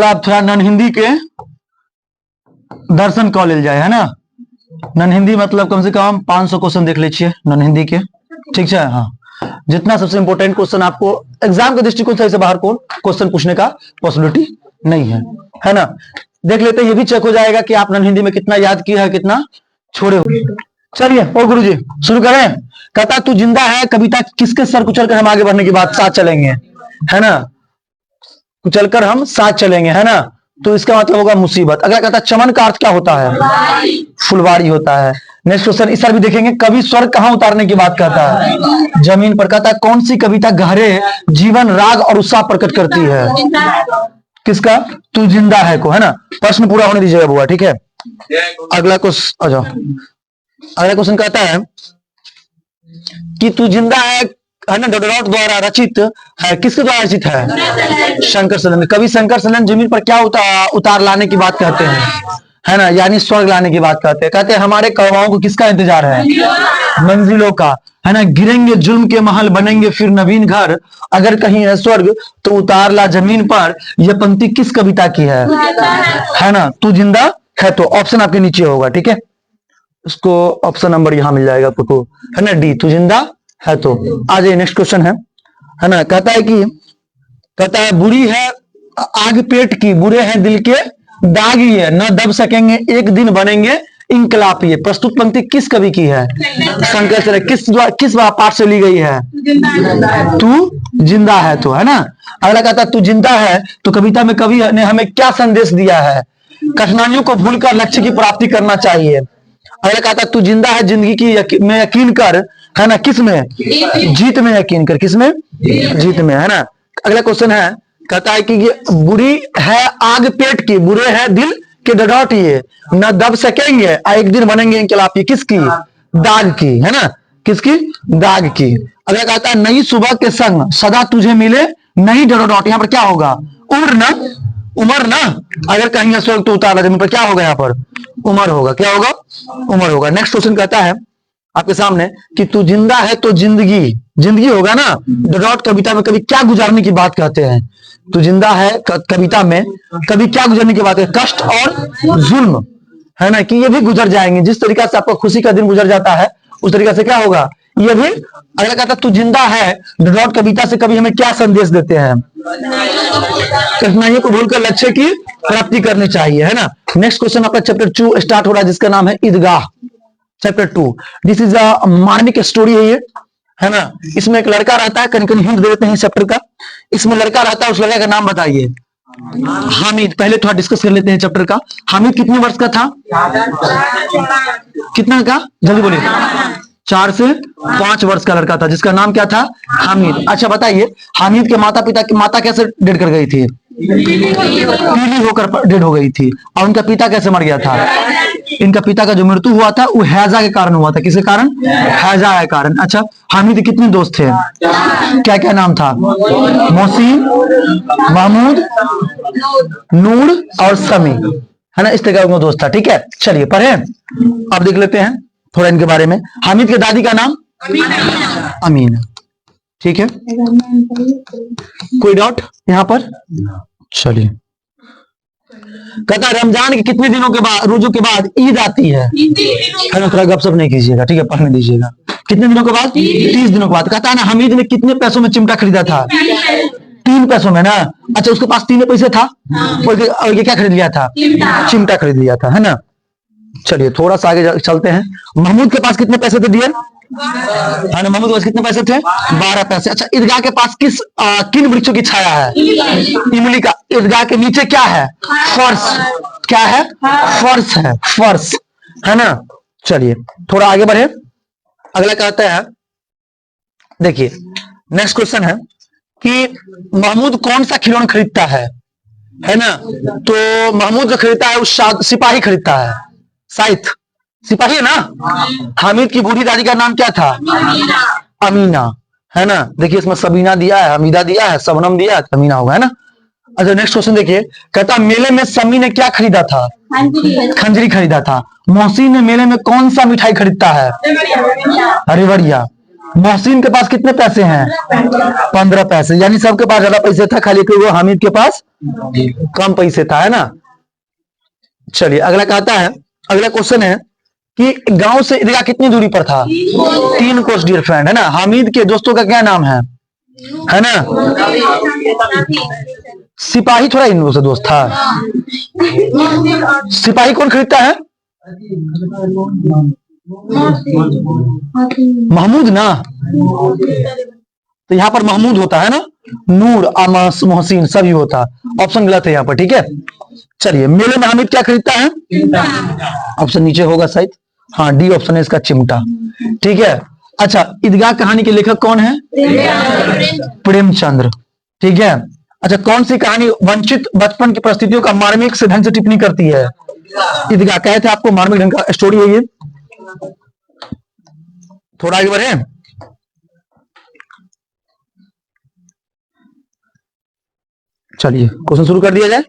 आप थोड़ा नन हिंदी के दर्शन कॉलेज जाए, है ना। नन हिंदी मतलब कम से कम 500 क्वेश्चन देख लीजिए नन हिंदी के, ठीक है। हाँ, जितना सबसे इंपोर्टेंट क्वेश्चन आपको एग्जाम के दृष्टिकोण से बाहर को क्वेश्चन पूछने का पॉसिबिलिटी नहीं है ना। देख लेते हैं, ये भी चेक हो जाएगा कि आप नन हिंदी में कितना याद किया है, कितना छोड़े हो। चलिए और गुरुजी शुरू करें। कहता तू जिंदा है कविता किसके सर कुचल कर हम आगे बढ़ने की बात साथ चलेंगे, है ना। कुचलकर हम साथ चलेंगे, है ना। तो इसका मतलब होगा मुसीबत। अगर कहता चमन का अर्थ क्या होता है, फुलवारी होता है। नेक्स्ट क्वेश्चन इस बार भी देखेंगे, कवि स्वर्ग कहां उतारने की बात कहता है, जमीन पर। कहता है कौन सी कविता गहरे जीवन राग और उत्साह प्रकट करती है, किसका, तू जिंदा है को, है ना। प्रश्न पूरा होने दीजिएगा बुआ, ठीक है। अगला क्वेश्चन आ जाओ। अगला क्वेश्चन कहता है कि तू जिंदा है ना, डॉट द्वारा रचित है, किसके द्वारा रचित है, शंकर सदन। कवि शंकर सदन जमीन पर क्या उतार लाने की बात कहते हैं, है ना, यानी स्वर्ग लाने की बात कहते हैं। कहते हैं हमारे कौवाओं को किसका इंतजार है, मंजिलों का, है ना। गिरेंगे जुल्म के महल बनेंगे फिर नवीन घर, अगर कहीं है स्वर्ग तो उतार ला जमीन पर। यह पंक्ति किस कविता की है ना। तू जिंदा है तो ऑप्शन आपके नीचे होगा, ठीक है। उसको ऑप्शन नंबर यहां मिल जाएगा आपको, है ना, डी, तू जिंदा है तो। आ जाइए नेक्स्ट क्वेश्चन है ना। कहता है बुरी है आग पेट की, बुरे हैं दिल के दाग, ये न दब सकेंगे एक दिन बनेंगे इनकलाब। ये प्रस्तुत पंक्ति किस कवि की है, शंकर से। किस पाठ से ली गई है, तू जिंदा है तो, है ना। अगला कहता है तू जिंदा है तो कविता में कवि ने हमें क्या संदेश दिया है, कठिनाइयों को भूलकर लक्ष्य की प्राप्ति करना चाहिए। अगला कहता है तू जिंदा है जिंदगी में यकीन कर, है ना, किस में, जीत में यकीन कर, किस में, जीत में, है ना। अगला क्वेश्चन है, कहता है कि ये बुरी है आग पेट की, बुरे है दिल के डॉट, ये न दब सकेंगे एक दिन बनेंगे इनकलाब। ये किसकी, दाग की, है ना, किसकी, दाग की। अगला कहता है नई सुबह के संग सदा तुझे मिले नहीं डॉट, यहाँ पर क्या होगा, उमर ना। अगर कहीं स्वर्ग तो उतारा जमीन पर, क्या होगा यहाँ पर, उमर होगा, क्या होगा, उमर होगा। नेक्स्ट क्वेश्चन कहता है आपके सामने कि तू जिंदा है तो जिंदगी होगा ना, डॉट कविता में कभी क्या गुजारने की बात कहते हैं। तू जिंदा है कविता में कभी क्या गुजरने की बात है, कष्ट और जुल्म, है ना, कि ये भी गुजर जाएंगे। जिस तरीका से आपका खुशी का दिन गुजर जाता है उस तरीका से क्या होगा, ये भी। अगला कहता तू जिंदा है डॉट कविता से कभी हमें क्या संदेश देते हैं, कठिनाइयों को भूलकर लक्ष्य की प्राप्ति करनी चाहिए, है ना। नेक्स्ट क्वेश्चन आपका चैप्टर 2 स्टार्ट हो रहा है जिसका नाम है ईदगाह। चैप्टर 2 दिस इज अ मार्मिक स्टोरी है ये, है ना। इसमें एक लड़का रहता है, कहीं हिंट दे देते हैं चैप्टर का। इसमें लड़का रहता है, उस लड़के का नाम बताइए, हामिद। पहले थोड़ा डिस्कस कर लेते हैं चैप्टर का। हामिद कितने वर्ष का था, कितना का, जल्दी बोलिए। 4 से 5 वर्ष का लड़का था जिसका नाम क्या था, हामिद। अच्छा बताइए, हामिद के माता पिता की माता कैसे डेड कर गई थी, पीली होकर डेड हो गई थी। और उनका पिता कैसे मर गया था, इनका पिता का जो मृत्यु हुआ था वो हैजा के कारण हुआ था। किसके कारण, हैजा के कारण। अच्छा, हामिद के कितने दोस्त थे, क्या क्या नाम था, मोहसिन, महमूद, नूर और समी, है ना। इस तरह का दोस्त था, ठीक है। चलिए पढ़े, अब देख लेते हैं थोड़ा इनके बारे में। हामिद के दादी का नाम अमीना, ठीक है। कोई डाउट यहाँ पर, चलिए। कहता रमजान के कितने दिनों के बाद, रोजों के बाद ईद आती है ना। थोड़ा गपशप नहीं कीजिएगा, ठीक है, पढ़ने दीजिएगा। कितने दिनों के बाद, 30 दिनों के बाद। कहता है ना हामिद ने कितने पैसों में चिमटा खरीदा था, 3 पैसों में ना। अच्छा, उसके पास 3 पैसे था, और ये क्या खरीद लिया था, चिमटा खरीद लिया था, है ना। चलिए थोड़ा सा आगे चलते हैं। महमूद के पास कितने पैसे थे, दिए, है ना। महमूद के पास कितने पैसे थे, 12 पैसे। अच्छा, ईदगाह के पास किन वृक्षों की छाया है, इमली का। ईदगाह के नीचे क्या है, फर्श, क्या है, फर्श है, फर्श, है ना। चलिए थोड़ा आगे बढ़े। अगला कहता है, देखिए नेक्स्ट क्वेश्चन है कि महमूद कौन सा खिलौना खरीदता है ना। तो महमूद जो खरीदता है वो सिपाही खरीदता है, साइथ सिपाही है ना। हामिद की बूढ़ी दादी का नाम क्या था, अमीना, है ना। देखिए इसमें सबीना दिया है, हमीदा दिया है, सबनम दिया है, अमीना होगा, है ना। अच्छा नेक्स्ट क्वेश्चन देखिए। कहता मेले में समी ने क्या खरीदा था, खंजरी खरीदा था। मोहसिन ने मेले में कौन सा मिठाई खरीदता है, रेवड़िया, मोहसिन के पास कितने पैसे हैं? 15 पैसे, यानी सबके पास ज्यादा पैसे था, खाली कि वो हामिद के पास कम पैसे था, है ना। चलिए अगला कहता है, अगला क्वेश्चन है कि गांव से ईदगाह कितनी दूरी पर था? 3 कोस डियर फ्रेंड, है ना। हामिद के दोस्तों का क्या नाम है ना। सिपाही थोड़ा इन लोगों से दोस्त था। सिपाही कौन खरीदता है? महमूद ना, तो यहाँ पर महमूद होता है ना। नूर, आमस, मोहसिन सभी होता। ऑप्शन गलत है यहाँ पर, ठीक है। चलिए मेले में हामिद क्या खरीदता है? ऑप्शन नीचे होगा शायद, हाँ डी ऑप्शन है इसका, चिमटा, ठीक है। अच्छा, ईदगाह कहानी के लेखक कौन है? प्रेमचंद्र, ठीक है। अच्छा, कौन सी कहानी वंचित बचपन की परिस्थितियों का मार्मिक से ढंग से टिप्पणी करती है? ईदगाह, कहे थे आपको मार्मिक ढंग का स्टोरी है ये। थोड़ा आगे बढ़े, चलिए क्वेश्चन शुरू कर दिया जाए।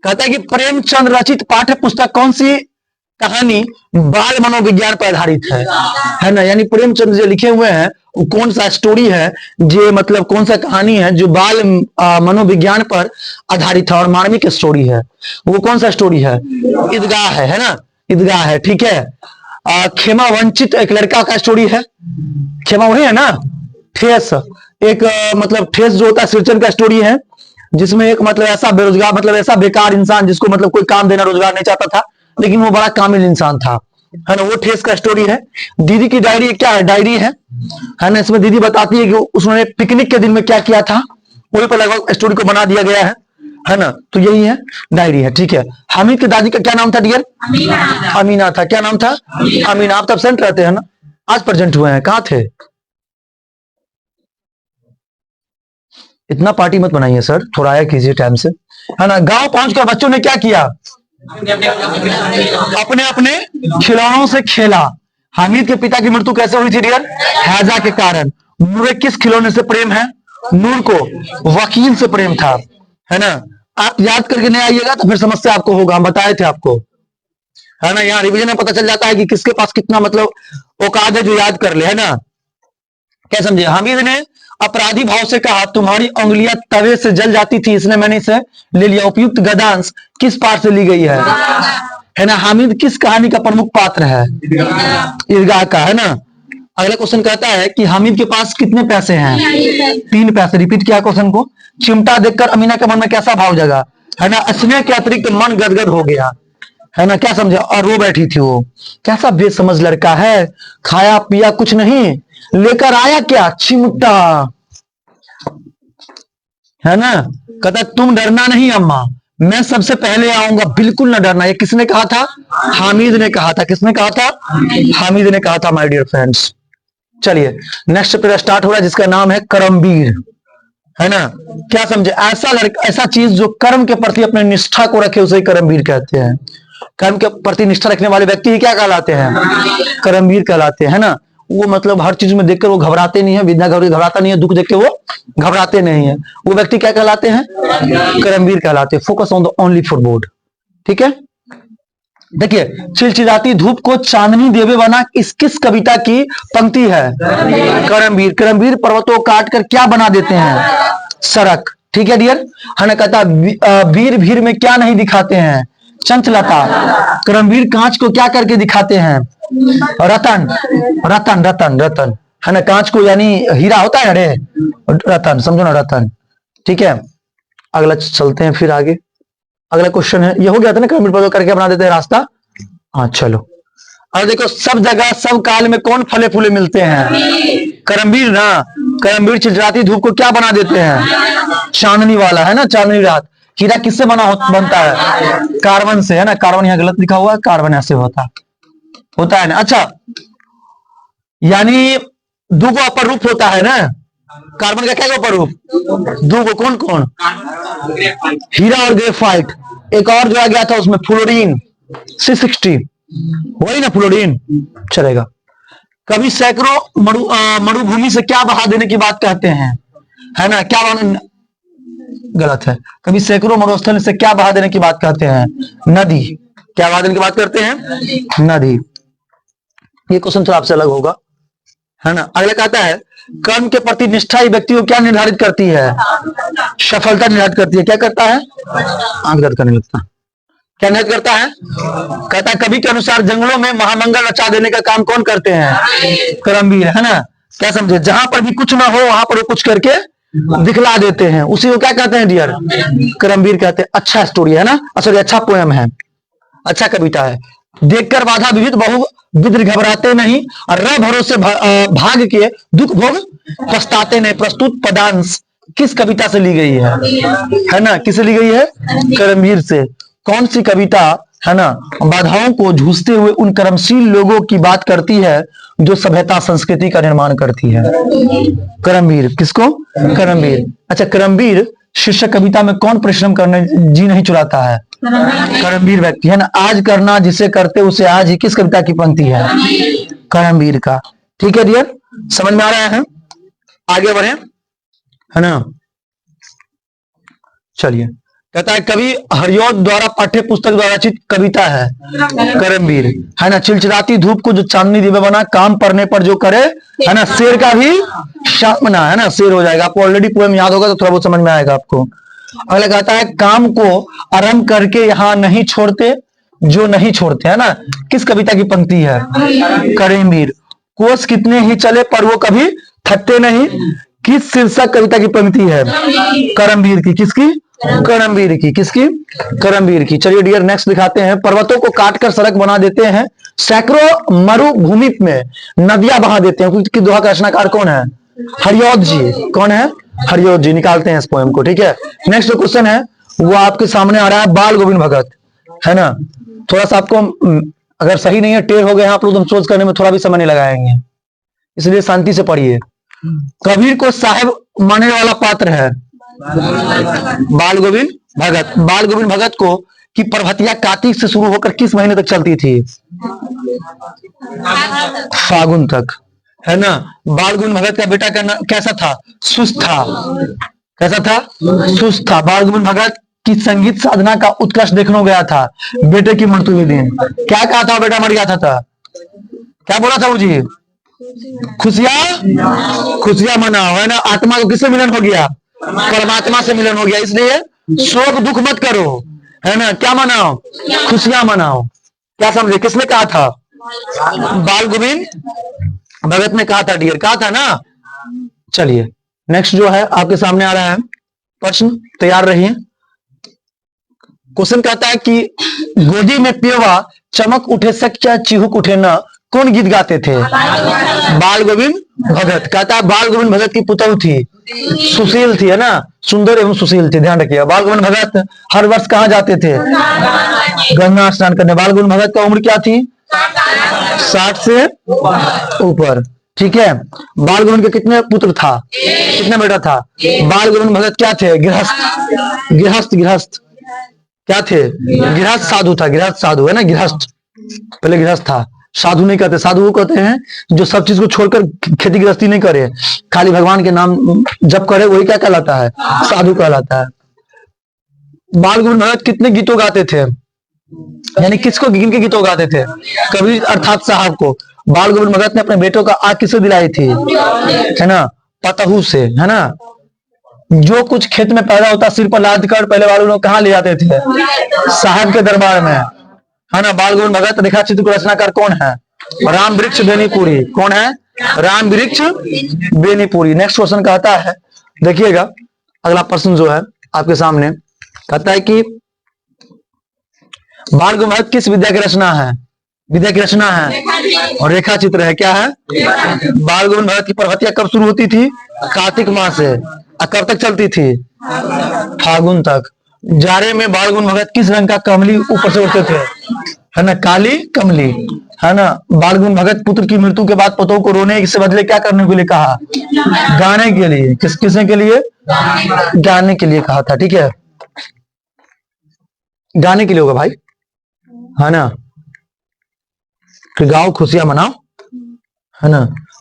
कहता है कि प्रेमचंद रचित पाठ्य पुस्तक कौन सी कहानी बाल मनोविज्ञान पर आधारित है ना। यानी प्रेमचंद जो लिखे हुए हैं वो कौन सा स्टोरी है, जो मतलब कौन सा कहानी है जो बाल मनोविज्ञान पर आधारित है और मार्मिक स्टोरी है, वो कौन सा स्टोरी है? ईदगाह है ना, ईदगाह है, ठीक है। खेमा वंचित एक लड़का का स्टोरी है। खेमा वही है ना, ठेस, एक मतलब ठेस जो होता है सृजन का स्टोरी है, जिसमें एक मतलब ऐसा बेरोजगार, मतलब ऐसा बेकार इंसान जिसको मतलब कोई काम देना, रोजगार नहीं चाहता था, लेकिन वो बड़ा कामिल इंसान था, है ना, वो ठेस का स्टोरी है। दीदी की डायरी क्या है? डायरी है ना। इसमें दीदी बताती है कि उसने पिकनिक के दिन में क्या किया था, वही पर लगभग स्टोरी को बना दिया गया है ना। तो यही है, डायरी है, ठीक है। हामिद की दादी का क्या नाम था डियर? अमीना था। क्या नाम था? अमीना। आप तो एब्सेंट रहते हैं ना, आज प्रेजेंट हुए हैं, कहाँ थे? इतना पार्टी मत बनाइए सर, थोड़ा आया कीजिए टाइम से, है ना। गांव पहुंचकर बच्चों ने क्या किया? अपने अपने खिलौनों से खेला। हामिद के पिता की मृत्यु कैसे हुई थी डियर? हैजा के कारण। नूर किस खिलौने से प्रेम है? नूर को वकील से प्रेम था, है ना। आप याद करके नहीं आइएगा तो फिर समस्या आपको होगा, हम बताए थे आपको, है ना। यहाँ रिवीजन में पता चल जाता है कि किसके पास कितना मतलब औकात है जो याद कर ले, है ना। क्या समझे? हामिद ने अपराधी भाव से कहा, तुम्हारी उंगलियां तवे से जल जाती थी, इसलिए मैंने इसे ले लिया। उपयुक्त गदांश किस पाठ से ली गई है ना। हामिद किस कहानी का प्रमुख पात्र है? ईदगाह का, है ना। अगला क्वेश्चन कहता है कि हामिद के पास कितने पैसे हैं? 3 पैसे। रिपीट किया क्वेश्चन को। चिमटा देखकर अमीना के मन में कैसा भाव जगा, है ना। स्नेह के अतिरिक्त मन गदगद हो गया, है ना। क्या समझा? और रो बैठी थी वो। कैसा बेसमझ लड़का है, खाया पिया कुछ नहीं, लेकर आया क्या? चिमटा, है ना। कहता तुम डरना नहीं अम्मा, मैं सबसे पहले आऊंगा, बिल्कुल ना डरना। ये किसने कहा था? हामिद ने कहा था। किसने कहा था? हामिद ने कहा था, माय डियर फ्रेंड्स। चलिए नेक्स्ट चैप्टर स्टार्ट हो रहा है जिसका नाम है कर्मवीर, है ना। क्या समझे? ऐसा लड़का, ऐसा चीज जो कर्म के प्रति अपने निष्ठा को रखे उसे कर्मवीर कहते हैं। कर्म के प्रति निष्ठा रखने वाले व्यक्ति ही क्या कहलाते हैं? कर्मवीर कहलाते हैं, है ना। वो मतलब हर चीज में देखकर वो घबराते नहीं है, विद्या घबराता नहीं है, दुख देख के वो घबराते नहीं है, वो व्यक्ति क्या कहलाते हैं? कर्मवीर कहलाते हैं। Focus on the only for board, ठीक है। देखिए, चिलचिलाती धूप को चांदनी देवे बना, इस किस कविता की पंक्ति है? कर्मवीर। कर्मवीर पर्वतों काट कर क्या बना देते हैं? सड़क, ठीक है डियर, है ना। कहता वीर भीड़ में क्या नहीं दिखाते हैं? चंचलता। कर्मवीर कांच को क्या करके दिखाते हैं? रतन, रतन, रतन, रतन, है ना। कांच को यानी हीरा होता है, अरे रतन, समझो ना, रतन, ठीक है। अगला चलते हैं फिर आगे। अगला क्वेश्चन है, ये हो गया था ना, कर्मवीर पर्वत करके बना देते हैं रास्ता। हाँ चलो, और देखो, सब जगह सब काल में कौन फले फूले मिलते हैं? कर्मवीर ना। कर्मवीर चिलचिलाती धूप को क्या बना देते हैं? चांदनी वाला, है ना, चांदनी रात। हीरा किससे बनता है? कार्बन से, है ना। कार्बन यहाँ गलत लिखा हुआ है, कार्बन ऐसे होता है ना। अच्छा, यानी दो को अपर रूप होता है ना, कार्बन का क्या अपर रूप? दो को, कौन कौन? हीरा और ग्रेफाइट। एक और जो आ गया था उसमें फ्लोरीन, C60, वही ना फ्लोरीन, चलेगा। कभी सैकड़ों मरुभूमि से क्या बहा देने की बात कहते हैं? है ना, क्या गलत है। कभी सैकड़ों मरुस्थल से क्या बहा देने की बात कहते हैं? नदी। क्या बहा देने की बात करते हैं? नदी। ये क्वेश्चन थोड़ा आपसे अलग होगा, है ना। अगला कहता है कर्म के प्रति निष्ठा ही व्यक्ति को क्या निर्धारित करती है, सफलता निर्धारित करती है। क्या करता है, आंख दर्द करने लगता है, क्या निर्धारित करता है, कहता है कवि के अनुसार जंगलों में महामंगल रचा देने का काम कौन करते हैं, कर्मवीर, है ना। क्या समझे, जहां पर भी कुछ ना हो वहां पर वो कुछ करके दिखला देते हैं, उसी को क्या कहते हैं डियर, कर्मवीर कहते हैं। अच्छा स्टोरी है ना, सॉरी अच्छा पोएम है, अच्छा कविता है। देखकर बाधा विविध बहु विद्र घबराते नहीं और र भरोसे भाग के दुख भोग पछताते नहीं। प्रस्तुत पदांश किस कविता से ली गई है ना, किसे ली गई है, कर्मवीर से। कौन सी कविता, है ना, बाधाओं को जूझते हुए उन कर्मशील लोगों की बात करती है जो सभ्यता संस्कृति का निर्माण करती है। कर्मवीर, किसको, कर्मवीर। अच्छा, कर्मवीर शीर्षक कविता में कौन परिश्रम करने जी नहीं चुराता है, कर्मवीर व्यक्ति, है ना। आज करना जिसे करते उसे आज ही, किस कविता की पंक्ति है, कर्मवीर का। ठीक है डियर, समझ में आ रहा है, आगे बढ़े, है ना। चलिए, कहता है कवि हरिऔध द्वारा पाठ्य पुस्तक द्वारा रचित कविता है कर्मवीर, है ना। चिलचिलाती धूप को जो चांदनी दिव्य बना, काम पड़ने पर जो करे, है ना, शेर का भी सामना, है ना, शेर हो जाएगा। आपको ऑलरेडी पोएम याद होगा तो थोड़ा बहुत समझ में आएगा आपको। अगला कहता है काम को आरंभ करके यहाँ नहीं छोड़ते जो नहीं छोड़ते, है ना। किस कविता की पंक्ति है, कर्मवीर। कोस कितने ही चले पर वो कभी थकते नहीं, किस शीर्षक कविता की पंक्ति है, कर्मवीर की। किसकी, कर्मवीर की। किसकी, कर्मवीर की। चलिए डियर नेक्स्ट दिखाते हैं। पर्वतों को काटकर सड़क बना देते हैं, सैकड़ों मरुभूमि में नदियां बहा देते हैं। कि दोहा का रचनाकार कौन है, हरिऔध जी। कौन है, हरिऔध जी। निकालते हैं इस पोएम को, ठीक है। नेक्स्ट जो क्वेश्चन है वो आपके सामने आ रहा है, बाल गोविंद भगत, है ना। थोड़ा सा आपको अगर सही नहीं है, टेढ़ हो गए आप लोग, तो सोच करने में थोड़ा भी समय नहीं लगाएंगे, इसलिए शांति से पढ़िए। कबीर को साहेब मानने वाला पात्र है बाल गोविंद भगत। बाल गोविंद भगत को की प्रभतिया कार्तिक से शुरू होकर किस महीने तक चलती थी, फागुन तक, है ना। बाल गोविंद भगत का बेटा का नाम कैसा था, सुस्त था। कैसा था, सुस्त था। बाल गोविंद भगत की संगीत साधना का उत्कर्ष देखने गया था बेटे की मृत्यु के दिन। क्या कहा था, बेटा मर गया था, क्या बोला था वो जी, खुशियां मनाओ, है ना। आत्मा को किससे मिलन हो गया, परमात्मा से मिलन हो गया, इसलिए शोक दुख मत करो, है ना। क्या मनाओ, खुशियां मनाओ। क्या समझे, किसने कहा था, बाल गोविंद भगत ने कहा था डियर, कहा था ना। चलिए नेक्स्ट जो है आपके सामने आ रहा है प्रश्न, तैयार रहिए। क्वेश्चन कहता है कि गोदी में पेवा चमक उठे सच्चा चिहुक उठे ना, कौन गीत गाते थे, बाल गोविंद भगत। कहता है बाल गोविंद भगत की पुतौ थी, सुशील थी, है ना, सुंदर एवं सुशील थी। ध्यान रखिए, बाल गोविंद भगत हर वर्ष कहाँ जाते थे, गंगा स्नान करने। बाल गोविंद भगत का उम्र क्या थी, 60 से ऊपर, ठीक है। बाल गोविंद के कितने पुत्र था, कितने बेटा था। बाल गोविंद भगत क्या थे, गृहस्थ, गृहस्थ, गृहस्थ क्या थे, गृहस्थ साधु था, गृहस्थ साधु, है ना। गृहस्थ, पहले गृहस्थ था, साधु नहीं कहते। साधु वो कहते हैं जो सब चीज को छोड़कर खेती गृहस्थी नहीं करे, खाली भगवान के नाम जप करे, वही क्या कहलाता है, साधु कहलाता है। बाल गोविंद भगत कितने गीतों गाते थे, यानी किसको, किन के गीतों गाते थे, कबीर अर्थात साहब को। बाल गोविंद भगत ने अपने बेटों का आग किससे दिलाई थी, है ना, पतहू से, है ना। जो कुछ खेत में पैदा होता सिर पर लाद कर पहले वाले लोग कहाँ ले जाते थे, साहब के दरबार में, है ना। बाल गोविंद भगत रेखा चित्र को रचनाकार कौन है, राम वृक्ष बेनीपुरी। कौन है, राम वृक्ष बेनीपुरी। नेक्स्ट क्वेश्चन कहता है, देखिएगा अगला प्रश्न जो है आपके सामने, कहता है कि बाल गोविंद भगत किस विद्या की रचना है, विद्या की रचना है और रेखा चित्र है, क्या है। बाल गोविंद भगत की प्रभतिया कब शुरू होती थी, कार्तिक माह से, और कब तक चलती थी, फागुन तक। जाड़े में बाल गोविंद भगत किस रंग का कमली ऊपर से उड़ते थे, है ना, काली कमली, है ना। बाल गोविंद भगत पुत्र की मृत्यु के बाद पतों को रोने से बदले क्या करने के लिए कहा, गाने के लिए। किसने के लिए, गाने के लिए कहा था, ठीक है, गाने के लिए होगा भाई, है ना, कि गाओ खुशियां मनाओ, है ना।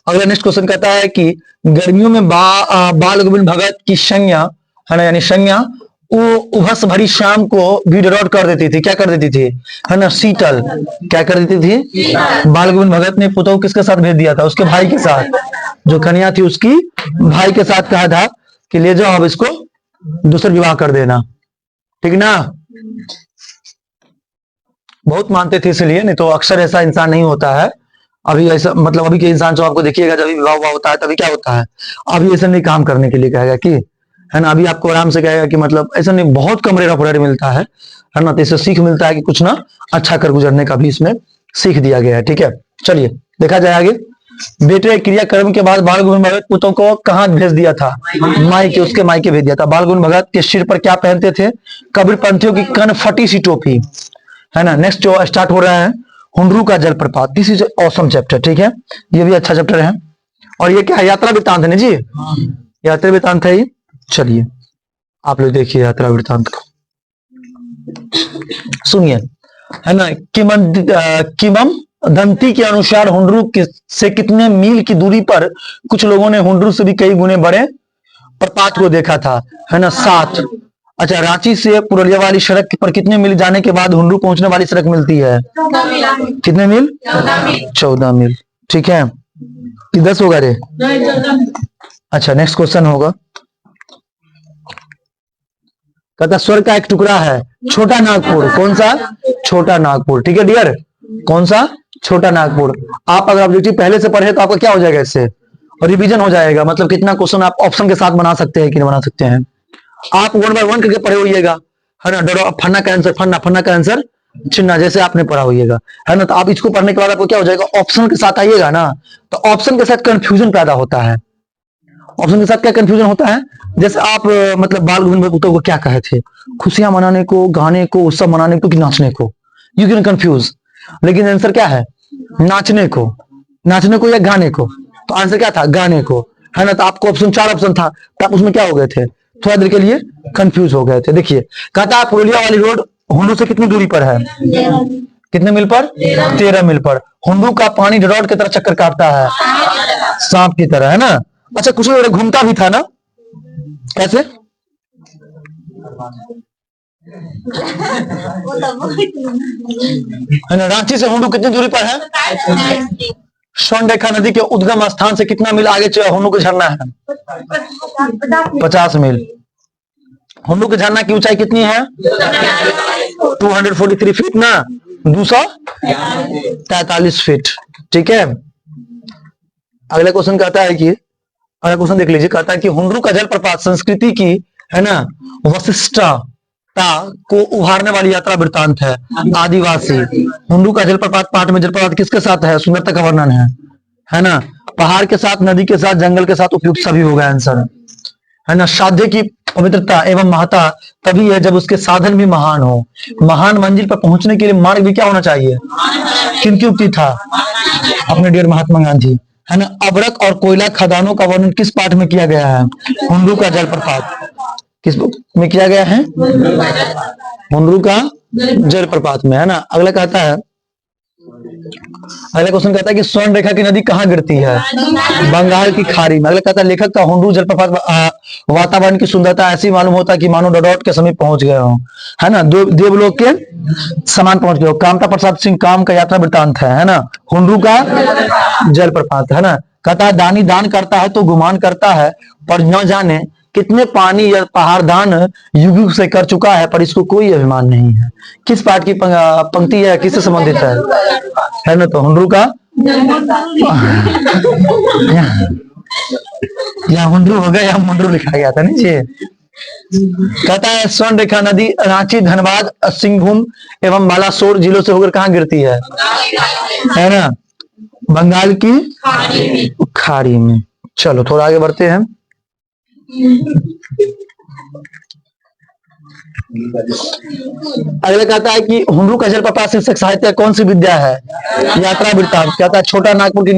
अगला नेक्स्ट क्वेश्चन कहता है कि गर्मियों में बाल गोविंद भगत की संज्ञा, है ना, यानी संज्ञा वो उभस भरी शाम को भी डॉट कर देती थी, क्या कर देती थी, है ना, शीतल क्या कर देती थी, बाल गोविंद भगत ने पुतौ किसके साथ भेज दिया था, उसके भाई के साथ, जो कन्या थी उसकी भाई के साथ कहा था कि ले जाओ अब इसको दूसरा विवाह कर देना, ठीक ना। बहुत मानते थे इसलिए, नहीं तो अक्सर ऐसा इंसान नहीं होता है। अभी ऐसा मतलब अभी के इंसान जो आपको देखिएगा जब विवाह हुआ होता है तभी क्या होता है, अभी ऐसा नहीं काम करने के लिए कहेगा कि, है ना, अभी आपको आराम से कहेगा कि मतलब ऐसा नहीं, बहुत कम रेट मिलता है ना, तो इससे सीख मिलता है कि कुछ ना अच्छा कर गुजरने का भी इसमें सीख दिया गया है, ठीक है। चलिए देखा जाए आगे। बेटे क्रियाक्रम के बाद बाल गोविंद भगत पुतों को कहाँ भेज दिया था, मायके, उसके मायके भेज दिया था। बाल गोविंद भगत के सिर पर क्या पहनते थे, कबीरपंथियों की कनफटी सी टोपी, है ना। नेक्स्ट जो स्टार्ट हो रहा है, हुंडरू का जलप्रपात, दिस इज ऑसम चैप्टर, ठीक है, ये भी अच्छा चैप्टर है। और ये क्या है, यात्रा वृत्तांत है ना जी, यात्रा वृत्तांत है ये। चलिए आप लोग देखिए यात्रा वृत्तांत को, सुनिए, है ना। किमम दंती के अनुसार हुंडरू से कितने मील की दूरी पर कुछ लोगों ने हुंडरू से भी कई गुने बड़े प्रपात को देखा था, है ना, 7। अच्छा, रांची से पुरुलिया वाली सड़क पर कितने मील जाने के बाद हुंडरू पहुंचने वाली सड़क मिलती है, कितने मील, 14 मील, ठीक है, कि 10 होगा रे। अच्छा नेक्स्ट क्वेश्चन होगा, कहता स्वर्ग का एक टुकड़ा है छोटा नागपुर, कौन सा, छोटा नागपुर, ठीक है डियर, कौन सा, छोटा नागपुर। आप अगर ऑब्जेक्टिव पहले से पढ़े तो आपका क्या हो जाएगा इससे, और रिवीजन हो जाएगा, मतलब कितना क्वेश्चन आप ऑप्शन के साथ बना सकते हैं कि नहीं बना सकते हैं। आप 1 बाय 1 करके पढ़े होइएगा, है ना, फन्ना का आंसर फन्ना, फन्ना का आंसर चिन्ना, जैसे आपने पढ़ा होइएगा, है ना। तो आप इसको पढ़ने के बाद आपको क्या हो जाएगा, ऑप्शन के साथ आइएगा ना, तो ऑप्शन के साथ कंफ्यूजन पैदा होता है। ऑप्शन के साथ क्या कंफ्यूजन होता है, जैसे आप मतलब बाल गोविंद भगत को क्या कहे थे, खुशियां मनाने को, गाने को, उत्सव मनाने को, कि नाचने को, यू कैन कंफ्यूज। लेकिन आंसर क्या है, नाचने को, नाचने को या गाने को, तो आंसर क्या था, गाने को, है ना। तो आपको ऑप्शन 4 ऑप्शन था, तो आप उसमें क्या हो गए थे, थोड़ा देर के लिए कंफ्यूज हो गए थे। देखिए कहता है पुरुलिया वाली रोड हुंडू से कितनी दूरी पर है, कितने मील पर, 13 मील पर। हुंडू का पानी डॉट की तरह चक्कर काटता है, सांप की तरह, है ना। अच्छा कुछ घूमता भी था ना, कैसे, है ना। रांची से हुंडू कितनी दूरी पर है, स्वर्णरेखा नदी के उद्गम स्थान से कितना मील आगे हुंडू का झरना है, 50 मील। हुंडू के झरना की ऊंचाई कितनी है, 243 फीट ना, 243 फीट, ठीक है। अगला क्वेश्चन कहता है कि, अगला क्वेश्चन देख लीजिए, कहता है कि हुंडरू का जलप्रपात संस्कृति की, है ना, वशिष्ठता को उभारने वाली यात्रा वृत्तांत है। आदिवासी, हुंडरू का जलप्रपात पाठ में जलप्रपात किसके साथ है, सुंदरता का वर्णन है ना, पहाड़ के साथ, नदी के साथ, जंगल के साथ, उपयुक्त सभी होगा आंसर, है ना। साध्य की पवित्रता एवं महत्ता तभी है जब उसके साधन भी महान हो। महान मंजिल पर पहुंचने के लिए मार्ग भी क्या होना चाहिए, किनकी उक्ति था, अपने डियर महात्मा गांधी, है ना। अबरक और कोयला खदानों का वर्णन किस पाठ में किया गया है, हुंडरू का जलप्रपात, किस में किया गया है, हुंडरू का जलप्रपात में, है ना। अगला कहता है, अगला क्वेश्चन कहता है कि स्वर्ण रेखा की नदी कहाँ गिरती है, बंगाल की खाड़ी में। अगला कहता है लेखक का हुंडरू जलप्रपात वातावरण की सुंदरता ऐसी मालूम होता है कि मानो डॉट के समीप पहुंच गए हो, है ना, देवलोक के समान पहुंच गए हो। कामता प्रसाद सिंह काम का यात्रा वृत्तांत है ना, हुंडरू का जलप्रपात, है ना। कहता है दानी दान करता है तो गुमान करता है, पर न जाने कितने पानी या पहाड़ दान युग से कर चुका है, पर इसको कोई अभिमान नहीं है। किस पाठ की पंक्ति है, किससे संबंधित है ना, तो हुंडरू का या हुंडरू होगा या मुंडरू लिखा गया था नीचे। कहता है स्वर्ण रेखा नदी रांची, धनबाद, सिंहभूम एवं बालासोर जिलों से होकर कहाँ गिरती है ना, बंगाल की खाड़ी में। चलो थोड़ा आगे बढ़ते हैं। अगला कहता है कि हुंडरू का जलप्रपात शीर्षक साहित्य कौन सी विद्या है, यात्रा वृत्तांत। कहता है छोटा नागपुर की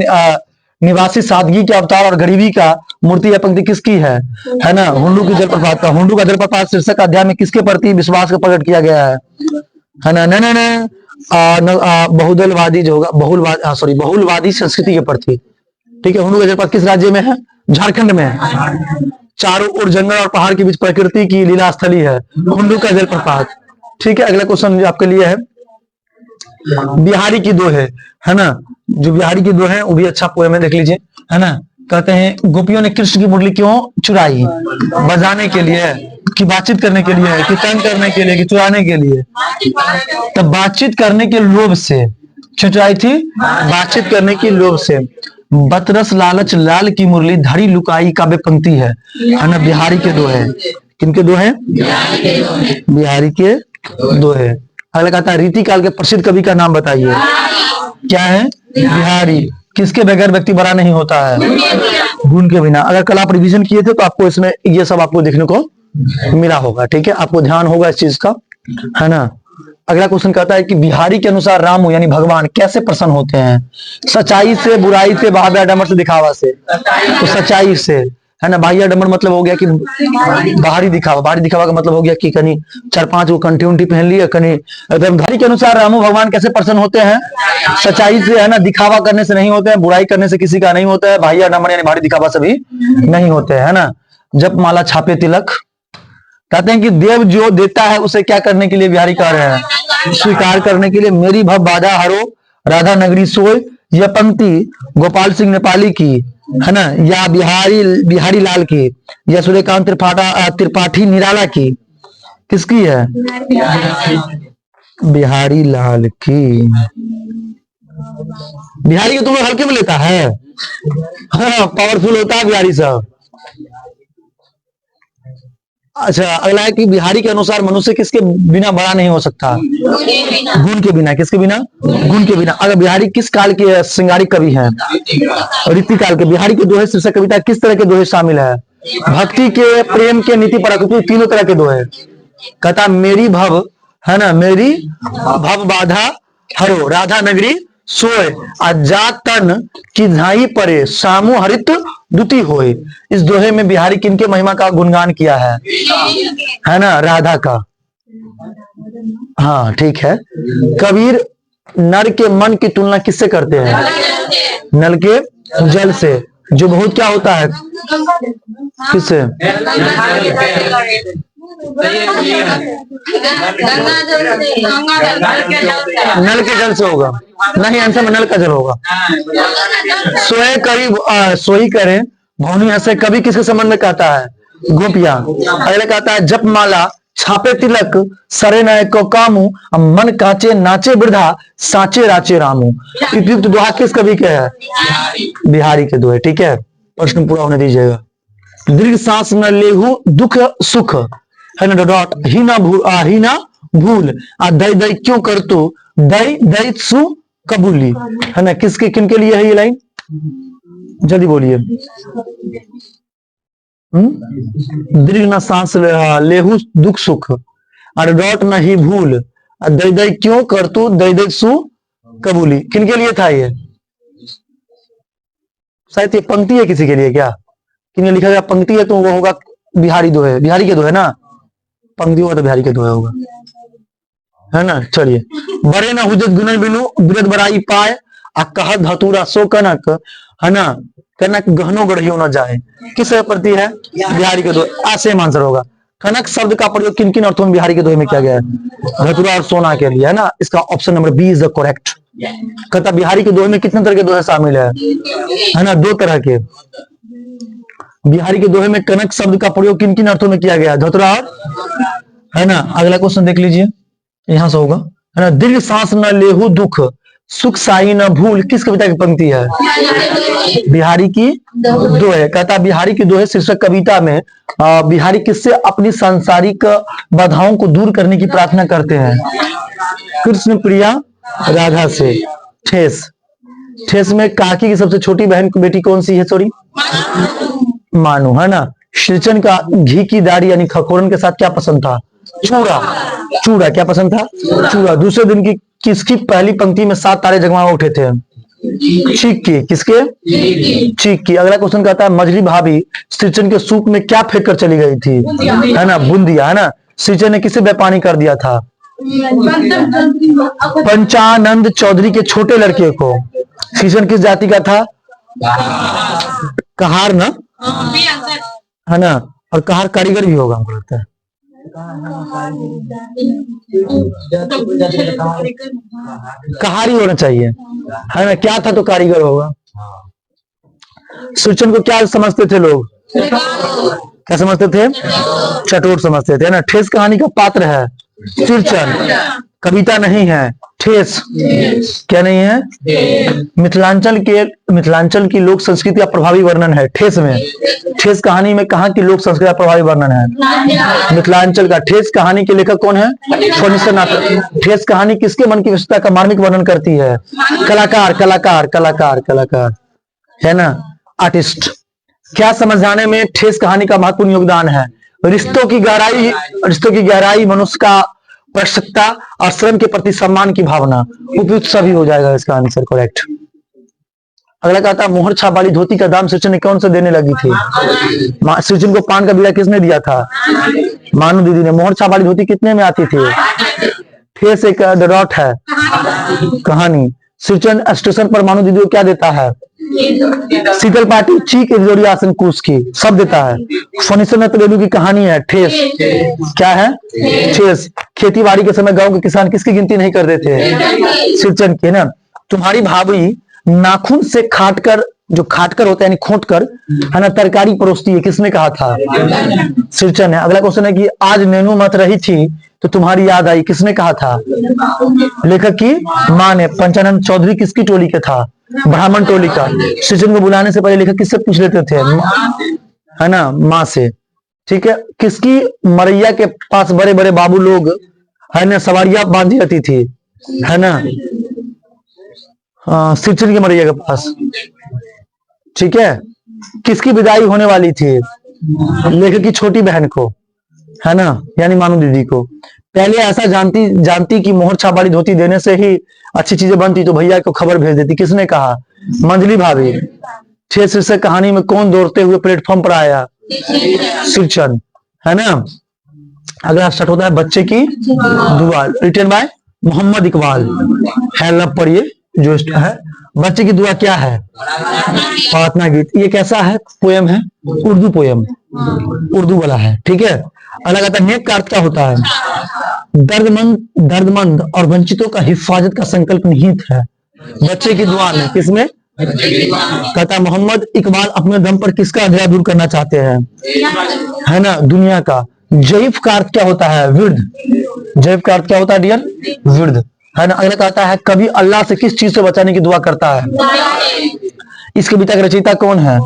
निवासी सादगी के अवतार और गरीबी का मूर्ति या पंक्ति किसकी है ना, हुंडरू की जलप्रपात का। हुंडरू का जलप्रपात शीर्षक अध्याय में किसके प्रति विश्वास का प्रकट किया गया है ना, न बहुदलवादी जो होगा, बहुलवादी संस्कृति के प्रति, ठीक है। हुंडरू का जलप्रपात किस राज्य में है, झारखंड में है। चारों ओर जंगल और पहाड़ के बीच प्रकृति की लीला स्थली है, कुंडू का जलप्रपात। ठीक है, अगला क्वेश्चन आपके लिए है बिहारी की दोहे, है ना। जो बिहारी की दोहे वो भी अच्छा पोएम है, देख लीजिए, है ना। कहते हैं गोपियों ने कृष्ण की मुरली क्यों चुराई, बजाने के लिए कि बातचीत करने के लिए कि तंग करने के लिए कि चुराने के लिए। तब बातचीत करने के लोभ से चुराई थी, बातचीत करने के लोभ से। बतरस लालच लाल की मुरली धड़ी लुकाई काव्य पंक्ति है ना। बिहारी के दोहे, किनके दोहे, बिहारी के दोहे। अगला कहता है रीति काल के प्रसिद्ध कवि का नाम बताइए। क्या है, बिहारी। किसके बगैर व्यक्ति बड़ा नहीं होता है, गुण के बिना। अगर कल आप रिवीजन किए थे तो आपको इसमें ये सब आपको देखने को मिला होगा। ठीक है, आपको ध्यान होगा इस चीज का, है ना। अगला क्वेश्चन कहता है कि बिहारी के अनुसार राम यानी भगवान कैसे प्रसन्न होते हैं। सच्चाई से, बुराई से, बाह्य आडंबर से, दिखावा से। तो सच्चाई से, है ना। बाह्य आडंबर मतलब हो गया कि बाहरी दिखावा, बाहरी दिखावा का मतलब हो गया कि कहीं 4-5 वो कंठी उंठी पहन लिया कहीं। बिहारी के अनुसार रामू भगवान कैसे प्रसन्न होते हैं, सच्चाई से, है ना। दिखावा करने से नहीं होते हैं, बुराई करने से किसी का नहीं होता है, बाह्य आडंबर यानी बाहरी दिखावा से भी नहीं होते हैं, है ना। जप माला छापे तिलक। कहते हैं कि देव जो देता है उसे क्या करने के लिए बिहारी कह रहे हैं, स्वीकार करने के लिए। मेरी भव बाधा हरो राधा नगरी सोय, यह पंक्ति गोपाल सिंह नेपाली की, है ना, या बिहारी लाल की, या सूर्यकांत त्रिपाठी निराला की। किसकी है, बिहारी लाल की। बिहारी को तुम लोग हल्के में लेता है, हाँ, पावरफुल होता है बिहारी साहब। अच्छा, अगला है कि बिहारी के अनुसार मनुष्य किसके बिना बड़ा नहीं हो सकता, गुण के बिना। किसके बिना, गुण के बिना। अगर बिहारी किस काल के श्रृंगारिक कवि हैं, रीति काल के। बिहारी के दोहे शीर्षक कविता किस तरह के दोहे शामिल है, भक्ति के, प्रेम के, नीति पर, तीनों तरह के दोहे। कहता मेरी भव, है ना, मेरी भव बाधा हरो राधा नगरी सोए, जात तन की झाई परे सामू हरित दुति होए। इस दोहे में बिहारी किनके महिमा का गुणगान किया है ना, राधा का। हाँ ठीक है। कबीर नर के मन की तुलना किससे करते हैं, नल के जल से, जो बहुत क्या होता है, किससे, नल के जल से होगा, नहीं आंसर में नल का जल होगा। सोए करी सोई करे भौनी हंसे, कभी किसके संबंध में कहता है, गोपियां। अगले कहता है जप माला छापे तिलक सरे नए को कामू, मन काचे नाचे वृद्धा साचे राचे रामू। उपयुक्त दोहा किस कवि के है, बिहारी के दोहे। ठीक है, प्रश्न पूरा होने दीजिएगा। दीर्घ सांस न लेहू दुख सुख, है ना, डॉट ही ना भूल दई दई क्यों कर तू दई दई सु कबूली, है ना। किसके, किनके लिए है ये लाइन, जल्दी बोलिए। दीर्घ न सांस लेहू दुख सुख और डॉट न ही भूल दई दई क्यों कर तू दई दई सु कबूली। किनके लिए था ये, शायद ये पंक्ति है किसी के लिए क्या, किन्हें लिखा गया पंक्ति है तो वो होगा बिहारी दोहे, बिहारी के दोहे ना, पंक्ति होगा तो बिहारी के दोहे होगा, है ना। चलिए, बड़े ना हुजत गुनन बिनु बिरद बड़ाई पाए आ कह धतूरा सो कनक, है ना, कनक गहनो गढ़ियो न जाए। किस प्रति है, बिहारी के दोहे। सेम आंसर होगा। कनक शब्द का प्रयोग किन किन अर्थों में बिहारी के दोहे में किया गया है, धतूरा और सोना के लिए, है ना। इसका option number B is the correct. कहता बिहारी के दोहे में कितने तरह के दोहे शामिल है ना, 2 तरह के। बिहारी के दोहे में कनक शब्द का प्रयोग किन किन अर्थों में किया गया, धतूरा और, है ना। अगला क्वेश्चन देख लीजिए, यहां से होगा, है ना। दीर्घ सांस न लेहू दुख सुख साई न भूल, किस कविता की पंक्ति है, बिहारी की दोहे। कहता बिहारी की दोहे शीर्षक कविता में बिहारी किससे अपनी सांसारिक बाधाओं को दूर करने की प्रार्थना करते हैं, कृष्ण प्रिया राधा से। ठेस, ठेस में काकी की सबसे छोटी बहन की बेटी कौन सी है, सॉरी, मानू, है ना। श्रीचन का घी की दाढ़ी यानी खकोरन के साथ क्या पसंद था, चूड़ा, चूड़ा क्या पसंद था, चूड़ा। दूसरे दिन की किसकी पहली पंक्ति में 7 तारे जगमा उठे थे, चीक की, किसके, चीक की। अगला क्वेश्चन कहता है मझली भाभी श्रीचन के सूप में क्या फेंक कर चली गई थी, है ना, बूंदिया, है ना। श्रीचन ने किसे बेपानी कर दिया था, पंचानंद चौधरी के छोटे लड़के को। श्रीचन किस जाति का था, कहार ना, है ना, और कहार कारीगर भी होगा हमको लगता है। कहारी होना चाहिए, है ना, क्या था तो कारीगर होगा। सुरचन को क्या समझते थे लोग, क्या समझते थे, चटोर समझते थे, है ना। ठेस कहानी का पात्र है सुरचन, कविता नहीं है। ठेस क्या नहीं है, मिथिलांचल की लोक संस्कृति का प्रभावी वर्णन है ठेस में। ठेस कहानी में कहाँ की लोक संस्कृति का प्रभावी वर्णन है, मिथिलांचल का। ठेस कहानी के लेखक कौन है, फणीश्वरनाथ। ठेस कहानी किसके मन की विशेषता का मार्मिक वर्णन करती है, कलाकार कलाकार कलाकार कलाकार, है ना, आर्टिस्ट। क्या समझाने में ठेस कहानी का महत्वपूर्ण योगदान है, रिश्तों की गहराई, मनुष्य का आवश्यकता और श्रम के प्रति सम्मान की भावना। उपयुक्त सभी हो जाएगा इसका आंसर करेक्ट। अगला कहता है मोहर छाप वाली धोती का दाम सृजन ने कौन सा देने लगी थी, सृजन को पान का बीड़ा किसने दिया था, मानू दीदी ने। मोहर छाप वाली धोती कितने में आती थी, ठेस एक डॉट है कहानी। सृजन स्टेशन पर मानू दीदी को क्या देता है, शीतल पार्टी, चीक, एक जोड़ी आसन, कूस की, सब देता है। फणीश्वरनाथ रेणु की कहानी है ठेस, क्या है, ठेस। खेती बाड़ी के समय गांव के किसान किसकी गिनती नहीं करते थे, सृजन की, है ना। तुम्हारी भाभी नाखून से खाटकर, जो खाटकर होता है यानी खोटकर, है ना, तरकारी परोसती है, किसने कहा था, सृजन है। अगला क्वेश्चन है कि आज नैनू मत रही थी तो तुम्हारी याद आई, किसने कहा था, लेखक की मां ने। पंचानंद चौधरी किसकी टोली के था, ब्राह्मण टोली का। सृजन को बुलाने से पहले लेखक किससे पूछ लेते थे, है ना, माँ से, ठीक है। किसकी मरैया के पास बड़े बड़े बाबू लोग, है ना, सवारियां बांधी रहती थी, है ना, सृजन की मरैया के पास, ठीक है। किसकी विदाई होने वाली थी, लेखक की छोटी बहन को, है ना, यानी मानू दीदी को। पहले ऐसा जानती कि मोहर छाप वाली धोती देने से ही अच्छी चीजें बनती तो भैया को खबर भेज देती, किसने कहा, मंजली भाभी। ठेस शीर्षक कहानी में कौन दौड़ते हुए प्लेटफॉर्म पर आया, सृजन, है ना। अगला स्टार्ट होता है बच्चे की दुआ, रिटन बाय मोहम्मद इकबाल, है लव पढ़िए जो है। बच्चे की दुआ क्या है, प्रार्थना गीत। ये कैसा है, पोयम है, उर्दू पोयम, उर्दू वाला है, ठीक है। अलग आता है नेक का अर्थ क्या होता है, दर्दमंद और वंचितों का हिफाजत का संकल्प निहित है बच्चे की दुआ में। किसमें, कहता मोहम्मद इकबाल अपने दम पर किसका अंधेरा दूर करना चाहते हैं, है ना, दुनिया का। जईफ का अर्थ क्या होता है, विर्द। जईफ का अर्थ क्या होता है डियर, विर्द, है ना। अगला कहता है कवि अल्लाह से किस चीज से बचाने की दुआ करता है, इस कविता का रचयिता कौन है,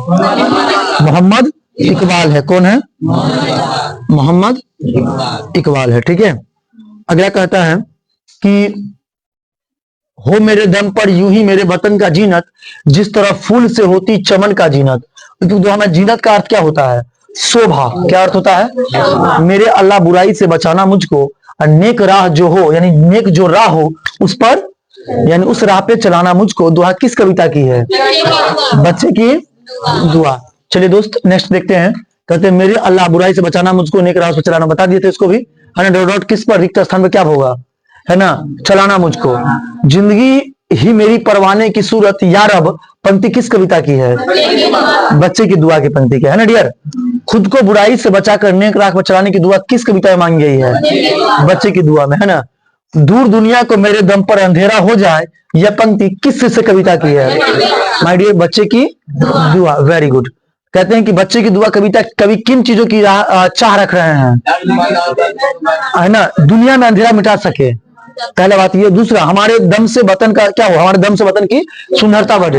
मोहम्मद इकबाल है। कौन है, मोहम्मद इकबाल है, ठीक है। अगला कहता है कि हो मेरे दम पर यूं ही मेरे वतन का जीनत, जिस तरह फूल से होती चमन का जीनत। दुआ में जीनत का अर्थ क्या होता है, शोभा। क्या अर्थ होता है, मेरे अल्लाह बुराई से बचाना मुझको, और नेक राह जो हो, यानी नेक जो राह हो उस पर, यानी उस राह पे चलाना मुझको। दुआ किस कविता की है, बच्चे की दुआ। चलिए दोस्त नेक्स्ट देखते हैं। कहते हैं मेरे अल्लाह बुराई से बचाना मुझको, नेक राह पे चलाना, बता दिए थे इसको भी, है ना। डॉट किस पर, रिक्त स्थान पर क्या होगा, है ना, चलाना मुझको। जिंदगी ही मेरी परवाने की सूरत या रब, पंक्ति किस कविता की है, बच्चे की दुआ की पंक्ति की, है ना डियर। खुद को बुराई से बचाकर नेक राह पर चलाने की दुआ किस कविता में मांगी गई है, बच्चे की दुआ में, है ना। दूर दुनिया को मेरे दम पर अंधेरा हो जाए, यह पंक्ति किस से कविता की है, माय डियर, बच्चे की दुआ। Very good. कहते हैं कि बच्चे की दुआ कविता कवि किन चीजों की चाह रख रहे हैं, है ना, दुनिया में अंधेरा मिटा सके, पहला बात ये। दूसरा, हमारे दम से वतन का क्या हो, हमारे दम से वतन की सुंदरता बढ़े।